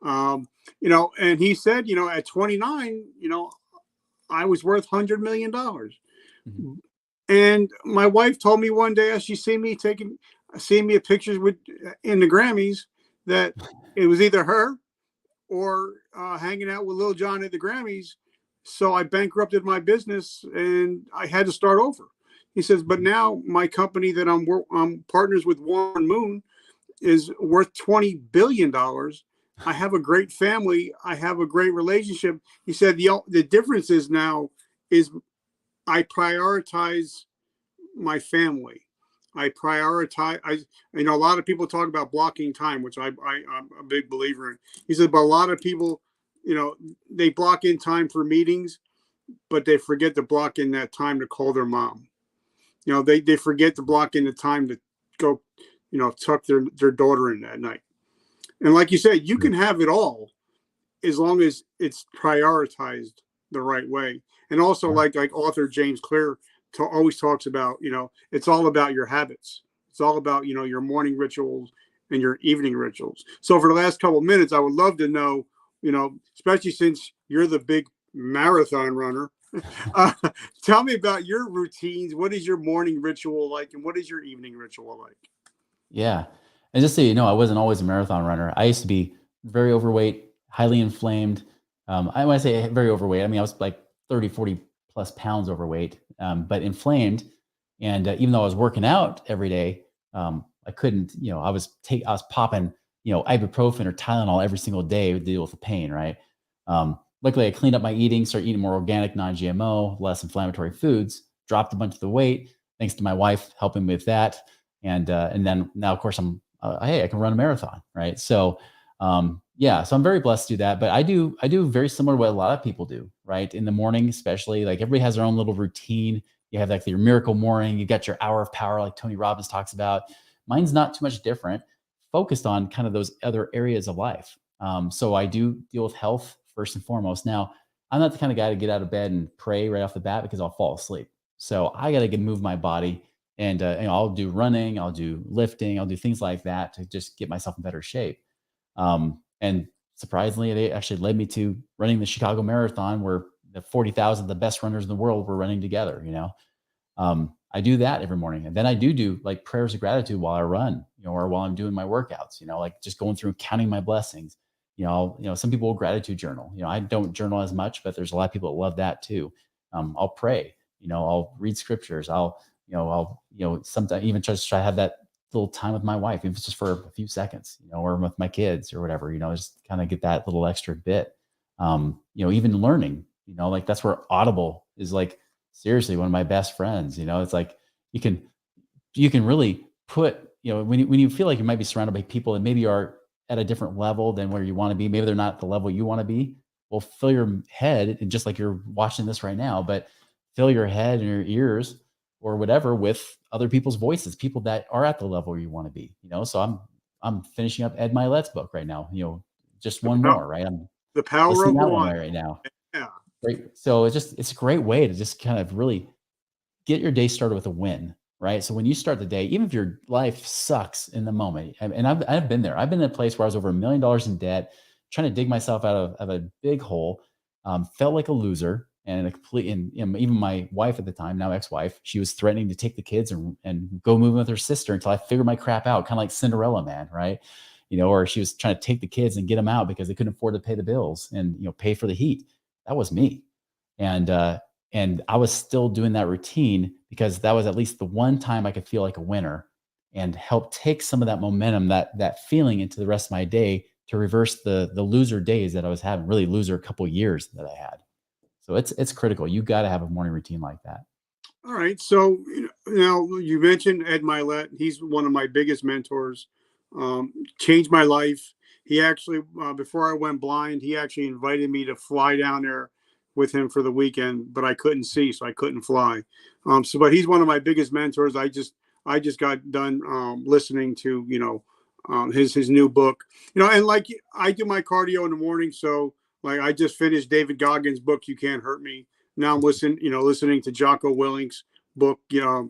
And he said, at 29, I was worth $100 million. Mhm. And my wife told me one day, as she seeing me at pictures in the Grammys, that it was either her or hanging out with Lil Jon at the Grammys. So I bankrupted my business and I had to start over. He says, but now my company that I'm partners with, Warren Moon, is worth $20 billion. I have a great family. I have a great relationship. He said, the difference is now is I prioritize my family. I prioritize. A lot of people talk about blocking time, which I'm a big believer in. He said, but a lot of people, they block in time for meetings, but they forget to block in that time to call their mom. They forget to block in the time to go, tuck their daughter in that night. And like you said, you can have it all as long as it's prioritized the right way. And also, like author James Clear always talks about, it's all about your habits. It's all about, your morning rituals and your evening rituals. So for the last couple of minutes, I would love to know, especially since you're the big marathon runner, tell me about your routines. What is your morning ritual like? And what is your evening ritual like? Yeah. And just so you know, I wasn't always a marathon runner. I used to be very overweight, highly inflamed. When I say very overweight, I mean, I was like 30, 40 plus pounds overweight, but inflamed. And even though I was working out every day, I couldn't, I was popping, ibuprofen or Tylenol every single day to deal with the pain. Right. Luckily I cleaned up my eating, started eating more organic, non-GMO, less inflammatory foods, dropped a bunch of the weight, thanks to my wife helping with that. And then now, of course, hey, I can run a marathon, right? So, yeah, so I'm very blessed to do that. But I do very similar to what a lot of people do, right? In the morning, especially, like everybody has their own little routine. You have like your miracle morning. You got your hour of power, like Tony Robbins talks about. Mine's not too much different, focused on kind of those other areas of life. So I do deal with health first and foremost. Now, I'm not the kind of guy to get out of bed and pray right off the bat because I'll fall asleep. So I got to move my body. And I'll do running, I'll do lifting, I'll do things like that to just get myself in better shape. And surprisingly, they actually led me to running the Chicago Marathon, where the 40,000 of the best runners in the world were running together. I do that every morning, and then I do like prayers of gratitude while I run, or while I'm doing my workouts. Like just going through and counting my blessings. Some people will gratitude journal. I don't journal as much, but there's a lot of people that love that too. I'll pray. I'll read scriptures. I'll sometimes even just try to have that little time with my wife, if it's just for a few seconds, or with my kids or whatever, just kind of get that little extra bit. Even learning, like that's where Audible is like seriously one of my best friends. It's like you can really put, when you feel like you might be surrounded by people and maybe you are at a different level than where you want to be. Maybe they're not at the level you want to be. Well, fill your head, and just like you're watching this right now, but fill your head and your ears or whatever with other people's voices, people that are at the level you want to be, So I'm finishing up Ed Milet's book right now, just one more, right? I'm The Power listening of to that one One. right now. Yeah. Right. So it's a great way to just kind of really get your day started with a win, right? So when you start the day, even if your life sucks in the moment, and I've been there. I've been in a place where I was over $1 million in debt, trying to dig myself out of a big hole, felt like a loser and a complete, and even my wife at the time, now ex-wife, she was threatening to take the kids and go move in with her sister until I figured my crap out, kind of like Cinderella Man, right? Or she was trying to take the kids and get them out because they couldn't afford to pay the bills and, pay for the heat. That was me. And I was still doing that routine because that was at least the one time I could feel like a winner and help take some of that momentum, that feeling into the rest of my day to reverse the loser days that I was having, really loser couple years that I had. So it's critical. You got to have a morning routine like that. All right. So now you mentioned Ed Milet. He's one of my biggest mentors. Changed my life. He actually, before I went blind, he actually invited me to fly down there with him for the weekend, but I couldn't see, so I couldn't fly. But he's one of my biggest mentors. I just got done listening to his new book. And like I do my cardio in the morning, so like I just finished David Goggins' book, You Can't Hurt Me. Now I'm listening to Jocko Willink's book. Yep.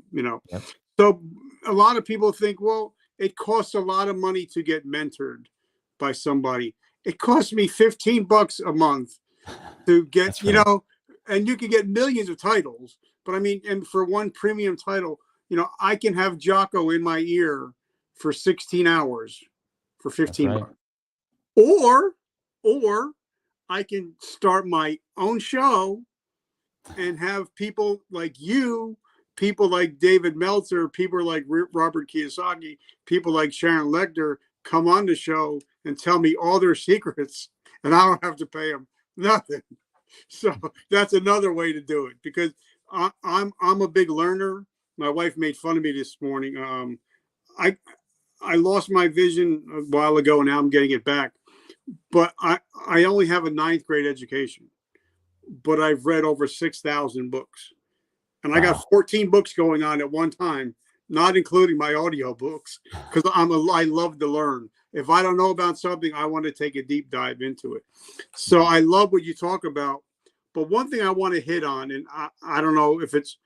So a lot of people think, well, it costs a lot of money to get mentored by somebody. It costs me $15 a month to get, right. And you can get millions of titles. But I mean, and for one premium title, I can have Jocko in my ear for 16 hours for $15. Or I can start my own show and have people like you, people like David Meltzer, people like Robert Kiyosaki, people like Sharon Lecter come on the show and tell me all their secrets, and I don't have to pay them nothing. So that's another way to do it, because I'm a big learner. My wife made fun of me this morning. I lost my vision a while ago, and now I'm getting it back. But I only have a 9th grade education, but I've read over 6,000 books. And I got 14 books going on at one time, not including my audio books, because I love to learn. If I don't know about something, I want to take a deep dive into it. So I love what you talk about. But one thing I want to hit on, and I don't know if it's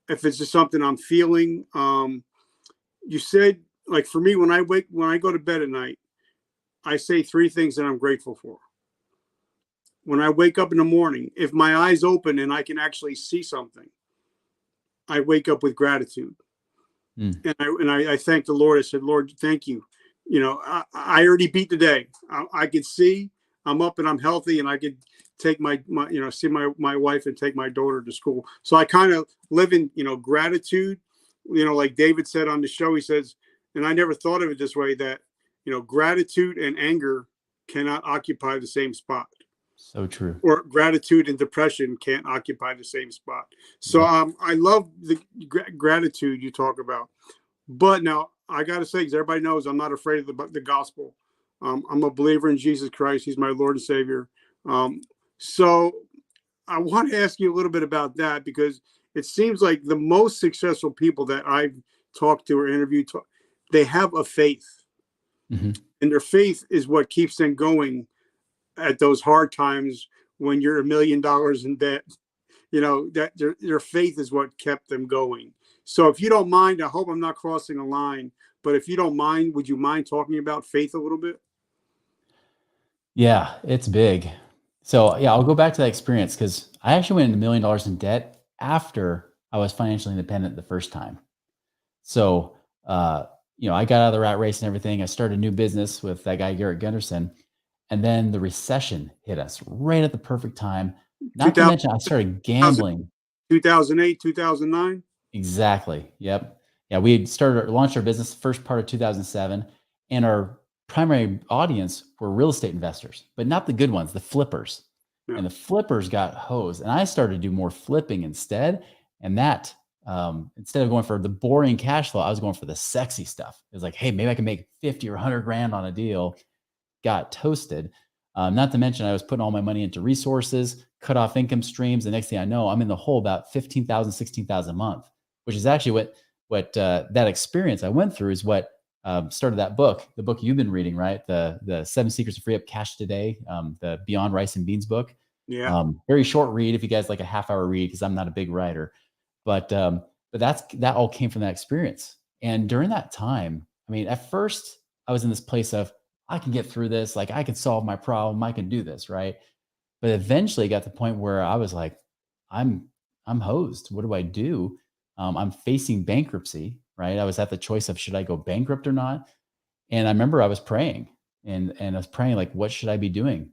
just something I'm feeling. You said, like, for me, when I go to bed at night, I say 3 things that I'm grateful for. When I wake up in the morning, if my eyes open and I can actually see something, I wake up with gratitude. And I thank the Lord. I said, Lord, thank you. I already beat the day. I could see I'm up and I'm healthy, and I could take see my wife and take my daughter to school. So I kind of live in, gratitude. Like David said on the show, he says, and I never thought of it this way, that, gratitude and anger cannot occupy the same spot. So true. Or gratitude and depression can't occupy the same spot. So I love the gratitude you talk about. But now I got to say, because everybody knows I'm not afraid of the gospel. I'm a believer in Jesus Christ. He's my Lord and Savior. So I want to ask you a little bit about that, because it seems like the most successful people that I've talked to or interviewed, they have a faith. And their faith is what keeps them going at those hard times when you're $1 million in debt. That their faith is what kept them going. So if you don't mind, I hope I'm not crossing a line, but if you don't mind, would you mind talking about faith a little bit? Yeah, it's big. So yeah, I'll go back to that experience, because I actually went into $1 million in debt after I was financially independent the first time. So, I got out of the rat race and everything. I started a new business with that guy, Garrett Gunderson. And then the recession hit us right at the perfect time. Not to mention, I started gambling. 2008, 2009. Exactly. Yep. Yeah. We had launched our business the first part of 2007, and our primary audience were real estate investors, but not the good ones, the flippers. Yeah. And the flippers got hosed. And I started to do more flipping instead. And that, instead of going for the boring cash flow, I was going for the sexy stuff. It was like, hey, maybe I can make 50 or 100 grand on a deal. got toasted. Not to mention I was putting all my money into resources, cut off income streams. The next thing I know, I'm in the hole about 15,000, 16,000 a month, which is actually what that experience I went through is what started that book, the book you've been reading, right? The 7 Secrets to Free Up Cash Today, the Beyond Rice and Beans book. Yeah. Very short read if you guys like a half-hour read, because I'm not a big writer. But that all came from that experience. And during that time, I mean, at first I was in this place of, I can get through this. Like, I can solve my problem. I can do this. Right. But eventually it got to the point where I was like, I'm hosed. What do I do? I'm facing bankruptcy. Right. I was at the choice of, should I go bankrupt or not? And I remember I was praying and I was praying, like, what should I be doing?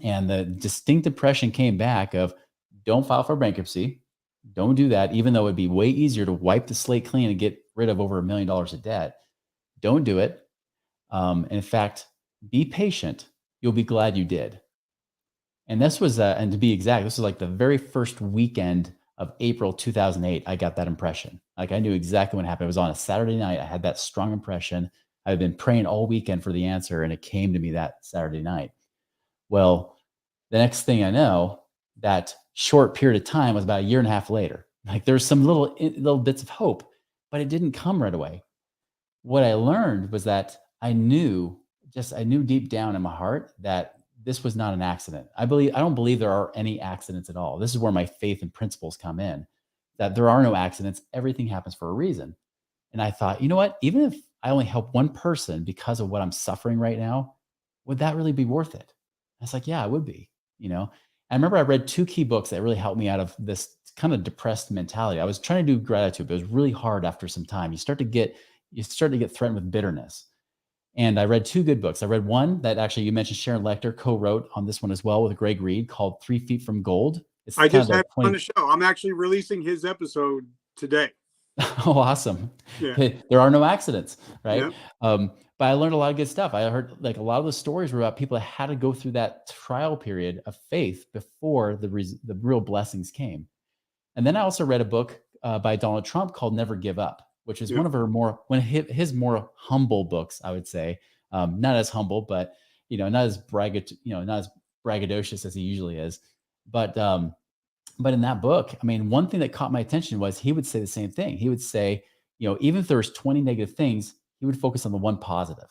And the distinct impression came back of, don't file for bankruptcy. Don't do that, even though it'd be way easier to wipe the slate clean and get rid of over $1 million of debt. Don't do it. And in fact, be patient. You'll be glad you did. And this was, and to be exact, this was like the very first weekend of April 2008. I got that impression. Like, I knew exactly what happened. It was on a Saturday night. I had that strong impression. I've been praying all weekend for the answer, and it came to me that Saturday night. Well, the next thing I know, that short period of time was about a year and a half later. Like, there's some little bits of hope, but it didn't come right away. What I learned was that I knew deep down in my heart that this was not an accident. I don't believe there are any accidents at all. This is where my faith and principles come in, that there are no accidents. Everything happens for a reason. And I thought, you know what? Even if I only help one person because of what I'm suffering right now, would that really be worth it? I was like, yeah, it would be, I remember I read 2 key books that really helped me out of this kind of depressed mentality. I was trying to do gratitude, but it was really hard after some time. You start to get threatened with bitterness. And I read 2 good books. I read one that actually you mentioned Sharon Lecter co-wrote on this one as well with Greg Reed, called 3 Feet from Gold. It's I kind just of had him on the show. I'm actually releasing his episode today. Oh, awesome. Yeah. There are no accidents, right? Yeah. But I learned a lot of good stuff. I heard, like, a lot of the stories were about people that had to go through that trial period of faith before the real blessings came. And then I also read a book by Donald Trump called Never Give Up, which is one of his more humble books, I would say. Not as humble, but not as braggadocious as he usually is. But in that book, I mean, one thing that caught my attention was he would say the same thing. He would say, even if there was 20 negative things, he would focus on the one positive.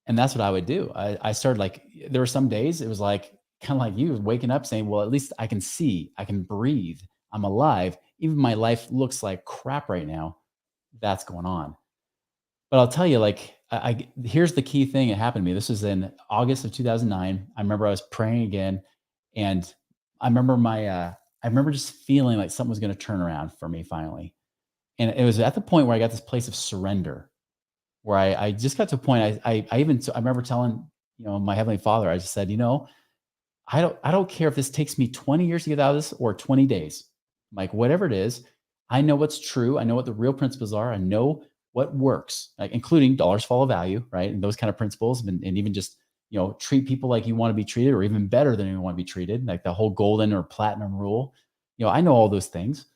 And that's what I would do. I started, like, there were some days it was like, kind of like you waking up saying, well, at least I can see, I can breathe, I'm alive. Even my life looks like crap right now. That's going on. But I'll tell you, like, here's the key thing that happened to me. This was in August of 2009. I remember I was praying again, and I remember just feeling like something was going to turn around for me finally. And it was at the point where I got this place of surrender, where I just got to a point. I remember telling, my Heavenly Father, I just said, I don't care if this takes me 20 years to get out of this or 20 days, like, whatever it is, I know what's true. I know what the real principles are. I know what works, like, including dollars follow value, right? And those kind of principles, and even just, treat people like you want to be treated, or even better than you want to be treated, like the whole golden or platinum rule. I know all those things.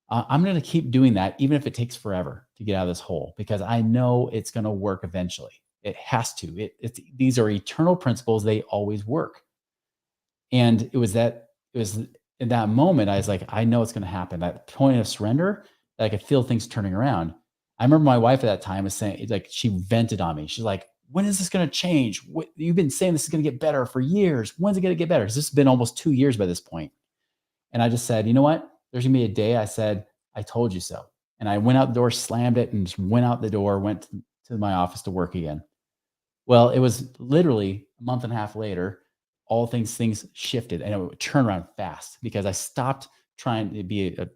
I'm going to keep doing that, even if it takes forever to get out of this hole, because I know it's going to work eventually. It has to. These are eternal principles. They always work. And it was in that moment, I was like, I know it's going to happen. That point of surrender, that I could feel things turning around. I remember my wife at that time was saying, like, she vented on me. She's like, when is this going to change? You've been saying this is going to get better for years. When's it going to get better? Because this has been almost 2 years by this point. And I just said, you know what? There's going to be a day. I said, I told you so. And I went out the door, slammed it, and just went out the door, went to my office to work again. Well, it was literally a month and a half later, all things shifted, and it would turn around fast, because I stopped trying to be a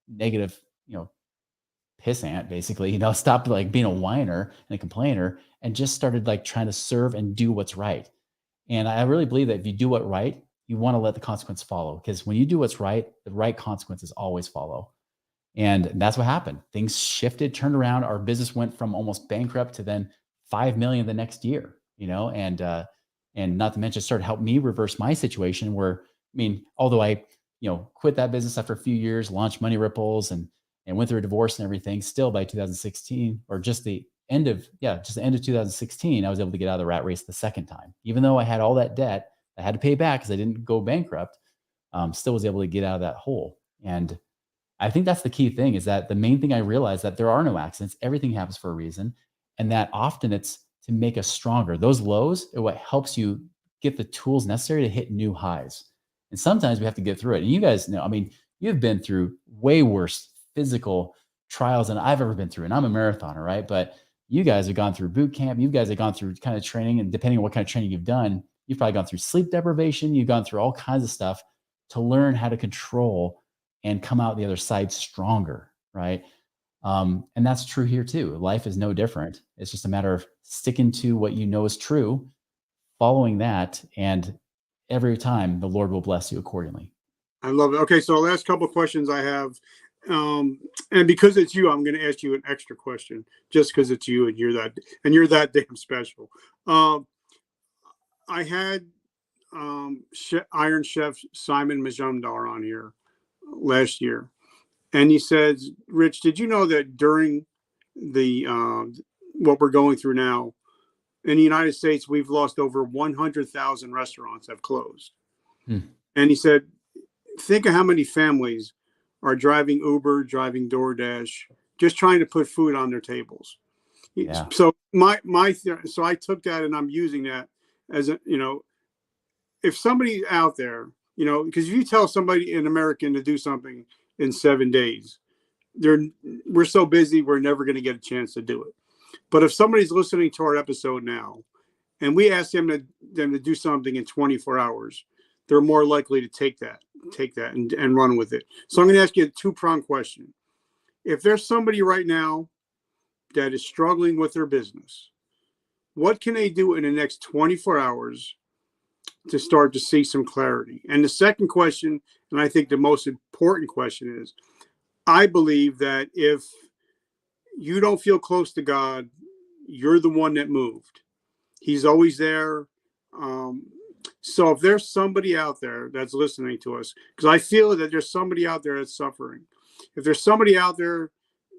negative, pissant, basically, stopped, like, being a whiner and a complainer, and just started, like, trying to serve and do what's right. And I really believe that if you do what's right, you want to let the consequence follow, because when you do what's right, the right consequences always follow. And that's what happened. Things shifted, turned around. Our business went from almost bankrupt to then 5 million the next year, and not to mention, started to help me reverse my situation where, although I, quit that business after a few years, launched Money Ripples, and went through a divorce and everything, still by 2016, or just the just the end of 2016, I was able to get out of the rat race the second time. Even though I had all that debt I had to pay back because I didn't go bankrupt, still was able to get out of that hole. And I think that's the key thing, is that the main thing I realized, that there are no accidents. Everything happens for a reason. And that often it's to make us stronger. Those lows are what helps you get the tools necessary to hit new highs. And sometimes we have to get through it. And you guys know, I mean, you've been through way worse physical trials than I've ever been through. And I'm a marathoner, right? But you guys have gone through boot camp. You guys have gone through kind of training. And depending on what kind of training you've done, you've probably gone through sleep deprivation. You've gone through all kinds of stuff to learn how to control and come out the other side stronger, right? And that's true here too. Life is no different. It's just a matter of sticking to what you know is true, following that, and every time the Lord will bless you accordingly. I love it. Okay, so the last couple of questions I have, and because it's you, I'm going to ask you an extra question, just because it's you and you're that damn special. I had Iron Chef Simon Majumdar on here last year, and he says, Rich, did you know that during the what we're going through now in the United States, we've lost over 100,000 restaurants have closed. And he said, think of how many families are driving Uber, driving DoorDash, just trying to put food on their tables. Yeah. So so I took that and I'm using that as a, if somebody out there, because if you tell somebody in American to do something in 7 days, we're so busy, we're never going to get a chance to do it. But if somebody's listening to our episode now and we ask them to do something in 24 hours, they're more likely to take that and run with it. So I'm going to ask you a two-pronged question. If there's somebody right now that is struggling with their business, what can they do in the next 24 hours to start to see some clarity? And the second question, and I think the most important question, is I believe that if you don't feel close to God, you're the one that moved. He's always there. So if there's somebody out there that's listening to us, because I feel that there's somebody out there that's suffering. If there's somebody out there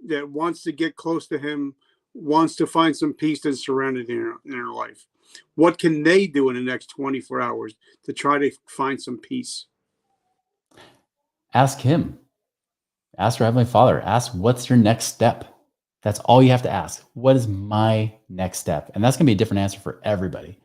that wants to get close to him, wants to find some peace and serenity in their life, what can they do in the next 24 hours to try to find some peace? Ask him. Ask your Heavenly Father. Ask, what's your next step? That's all you have to ask. What is my next step? And that's going to be a different answer for everybody.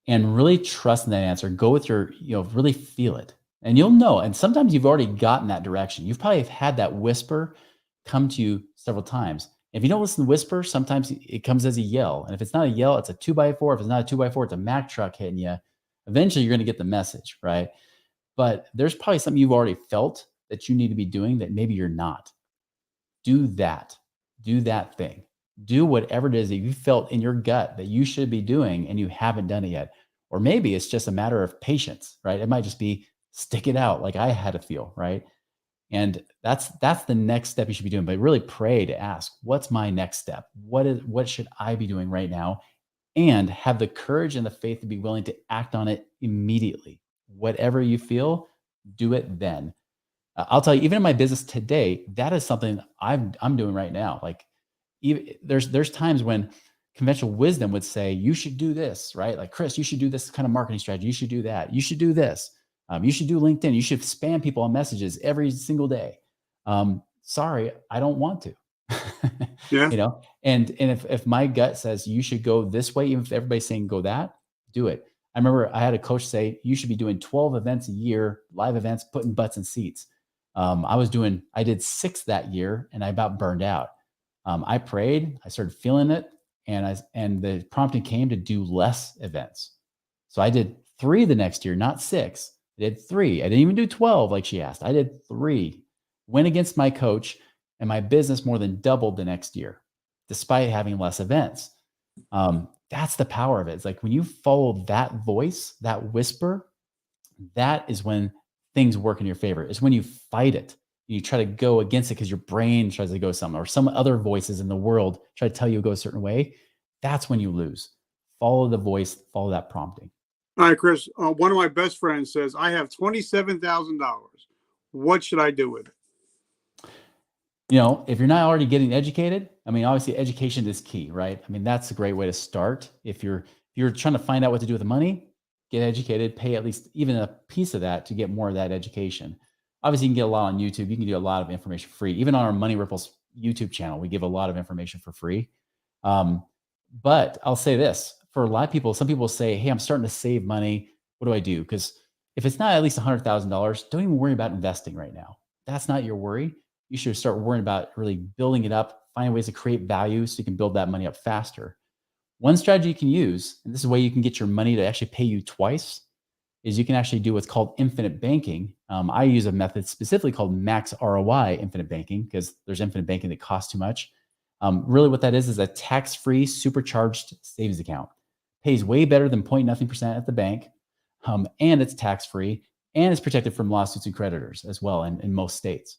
And really trust in that answer. Go with your, really feel it. And you'll know. And sometimes you've already gotten that direction. You've probably had that whisper come to you several times. If you don't listen to whisper, sometimes it comes as a yell. And if it's not a yell, it's a 2x4. If it's not a 2x4, it's a Mack truck hitting you. Eventually, you're going to get the message, right? But there's probably something you've already felt that you need to be doing that maybe you're not. Do that. Do that thing. Do whatever it is that you felt in your gut that you should be doing and you haven't done it yet. Or maybe it's just a matter of patience, right? It might just be stick it out like I had to feel, right? And that's the next step you should be doing. But really pray to ask, what's my next step? What should I be doing right now? And have the courage and the faith to be willing to act on it immediately. Whatever you feel, do it then. I'll tell you, even in my business today, that is something I'm doing right now. Like, there's times when conventional wisdom would say, you should do this, right? Like, Chris, you should do this kind of marketing strategy. You should do that. You should do this. You should do LinkedIn. You should spam people on messages every single day. Sorry, I don't want to. Yeah. And if my gut says you should go this way, even if everybody's saying go that, do it. I remember I had a coach say, you should be doing 12 events a year, live events, putting butts in seats. I did 6 that year and I about burned out. I prayed, I started feeling it, and the prompting came to do less events. So I did 3 the next year, not 6. I did 3. I didn't even do 12 like she asked. I did 3. Went against my coach, and my business more than doubled the next year, despite having less events. That's the power of it. It's like when you follow that voice, that whisper, that is when things work in your favor. It's when you fight it. You try to go against it because your brain tries to go somewhere, or some other voices in the world try to tell you to go a certain way. That's when you lose. Follow the voice, follow that prompting. All right, Chris, one of my best friends says, I have $27,000. What should I do with it? if you're not already getting educated, I mean, obviously education is key, right? I mean, that's a great way to start. If you're trying to find out what to do with the money, get educated, pay at least even a piece of that to get more of that education. Obviously, you can get a lot on YouTube. You can get a lot of information free. Even on our Money Ripples YouTube channel, we give a lot of information for free. But I'll say this, for a lot of people, some people say, hey, I'm starting to save money. What do I do? Because if it's not at least $100,000, don't even worry about investing right now. That's not your worry. You should start worrying about really building it up, finding ways to create value so you can build that money up faster. One strategy you can use, and this is a way you can get your money to actually pay you twice, is you can actually do what's called infinite banking. I use a method specifically called max ROI infinite banking because there's infinite banking that costs too much. Really what that is a tax-free supercharged savings account. Pays way better than 0.0% at the bank, and it's tax-free, and it's protected from lawsuits and creditors as well in most states.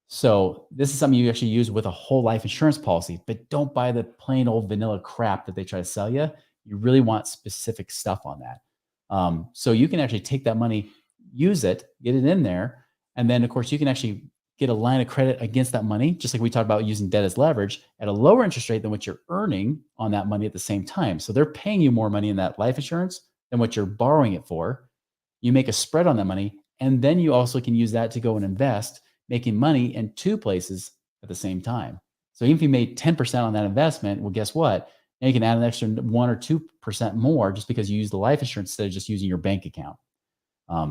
So this is something you actually use with a whole life insurance policy, but don't buy the plain old vanilla crap that they try to sell you. You really want specific stuff on that. So you can actually take that money, use it, get it in there. And then of course you can actually get a line of credit against that money, just like we talked about using debt as leverage at a lower interest rate than what you're earning on that money at the same time. So they're paying you more money in that life insurance than what you're borrowing it for. You make a spread on that money. And then you also can use that to go and invest, making money in two places at the same time. So even if you made 10% on that investment, well, guess what? Now you can add an extra 1 or 2% more just because you use the life insurance instead of just using your bank account.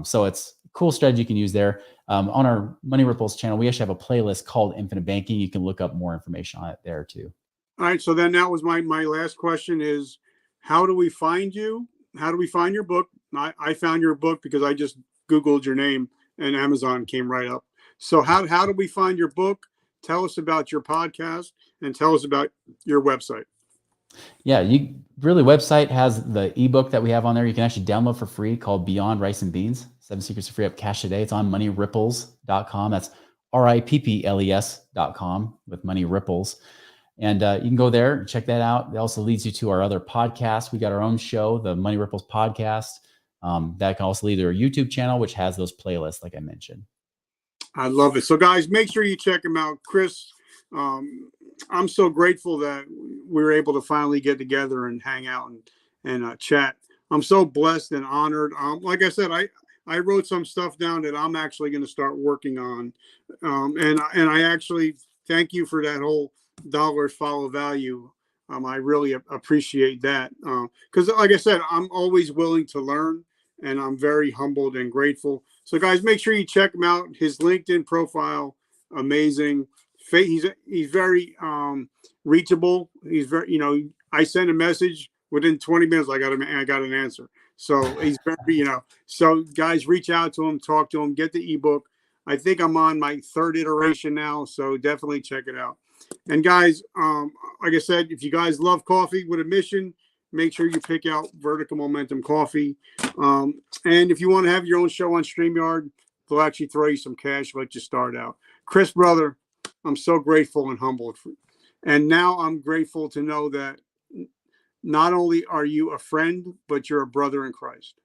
So it's a cool strategy you can use there. On our Money Ripples channel, we actually have a playlist called Infinite Banking. You can look up more information on it there too. All right. So then that was my last question is, how do we find you? How do we find your book? I found your book because I just Googled your name and Amazon came right up. So how do we find your book? Tell us about your podcast and tell us about your website. Yeah, website has the ebook that we have on there. You can actually download for free called Beyond Rice and Beans, 7 Secrets to Free Up Cash Today. It's on moneyripples.com. That's RIPPLES.com with Money Ripples. And you can go there and check that out. It also leads you to our other podcasts. We got our own show, the Money Ripples podcast. That can also lead to our YouTube channel, which has those playlists, like I mentioned. I love it. So guys, make sure you check him out. Chris, I'm so grateful that we were able to finally get together and hang out and chat. I'm so blessed and honored. Like I said, I wrote some stuff down that I'm actually going to start working on. And I actually thank you for that whole dollars follow value. I really appreciate that. Because like I said, I'm always willing to learn and I'm very humbled and grateful. So guys, make sure you check him out. His LinkedIn profile, amazing. He's very reachable. He's very, I send a message within 20 minutes. I got an answer. So he's very, so guys, reach out to him, talk to him, get the ebook. I think I'm on my 3rd iteration now. So definitely check it out. And guys, like I said, if you guys love coffee with a mission, make sure you pick out Vertical Momentum Coffee. And if you want to have your own show on StreamYard, they'll actually throw you some cash, let you start out. Chris, brother, I'm so grateful and humbled. And now I'm grateful to know that not only are you a friend, but you're a brother in Christ.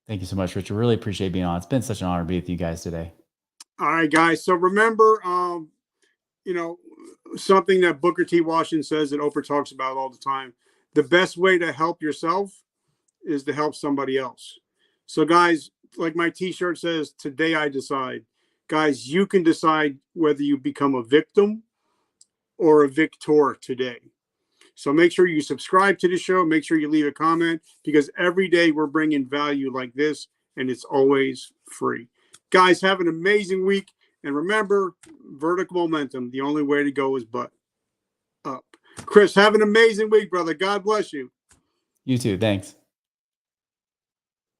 Thank you so much, Richard. Really appreciate being on. It's been such an honor to be with you guys today. All right, guys. So remember, something that Booker T. Washington says that Oprah talks about all the time. The best way to help yourself is to help somebody else. So guys, like my t-shirt says, today I decide. Guys, you can decide whether you become a victim or a victor today. So make sure you subscribe to the show. Make sure you leave a comment because every day we're bringing value like this and it's always free. Guys, have an amazing week. And remember, vertical momentum, the only way to go is but up. Chris, have an amazing week, brother. God bless you. You too. Thanks.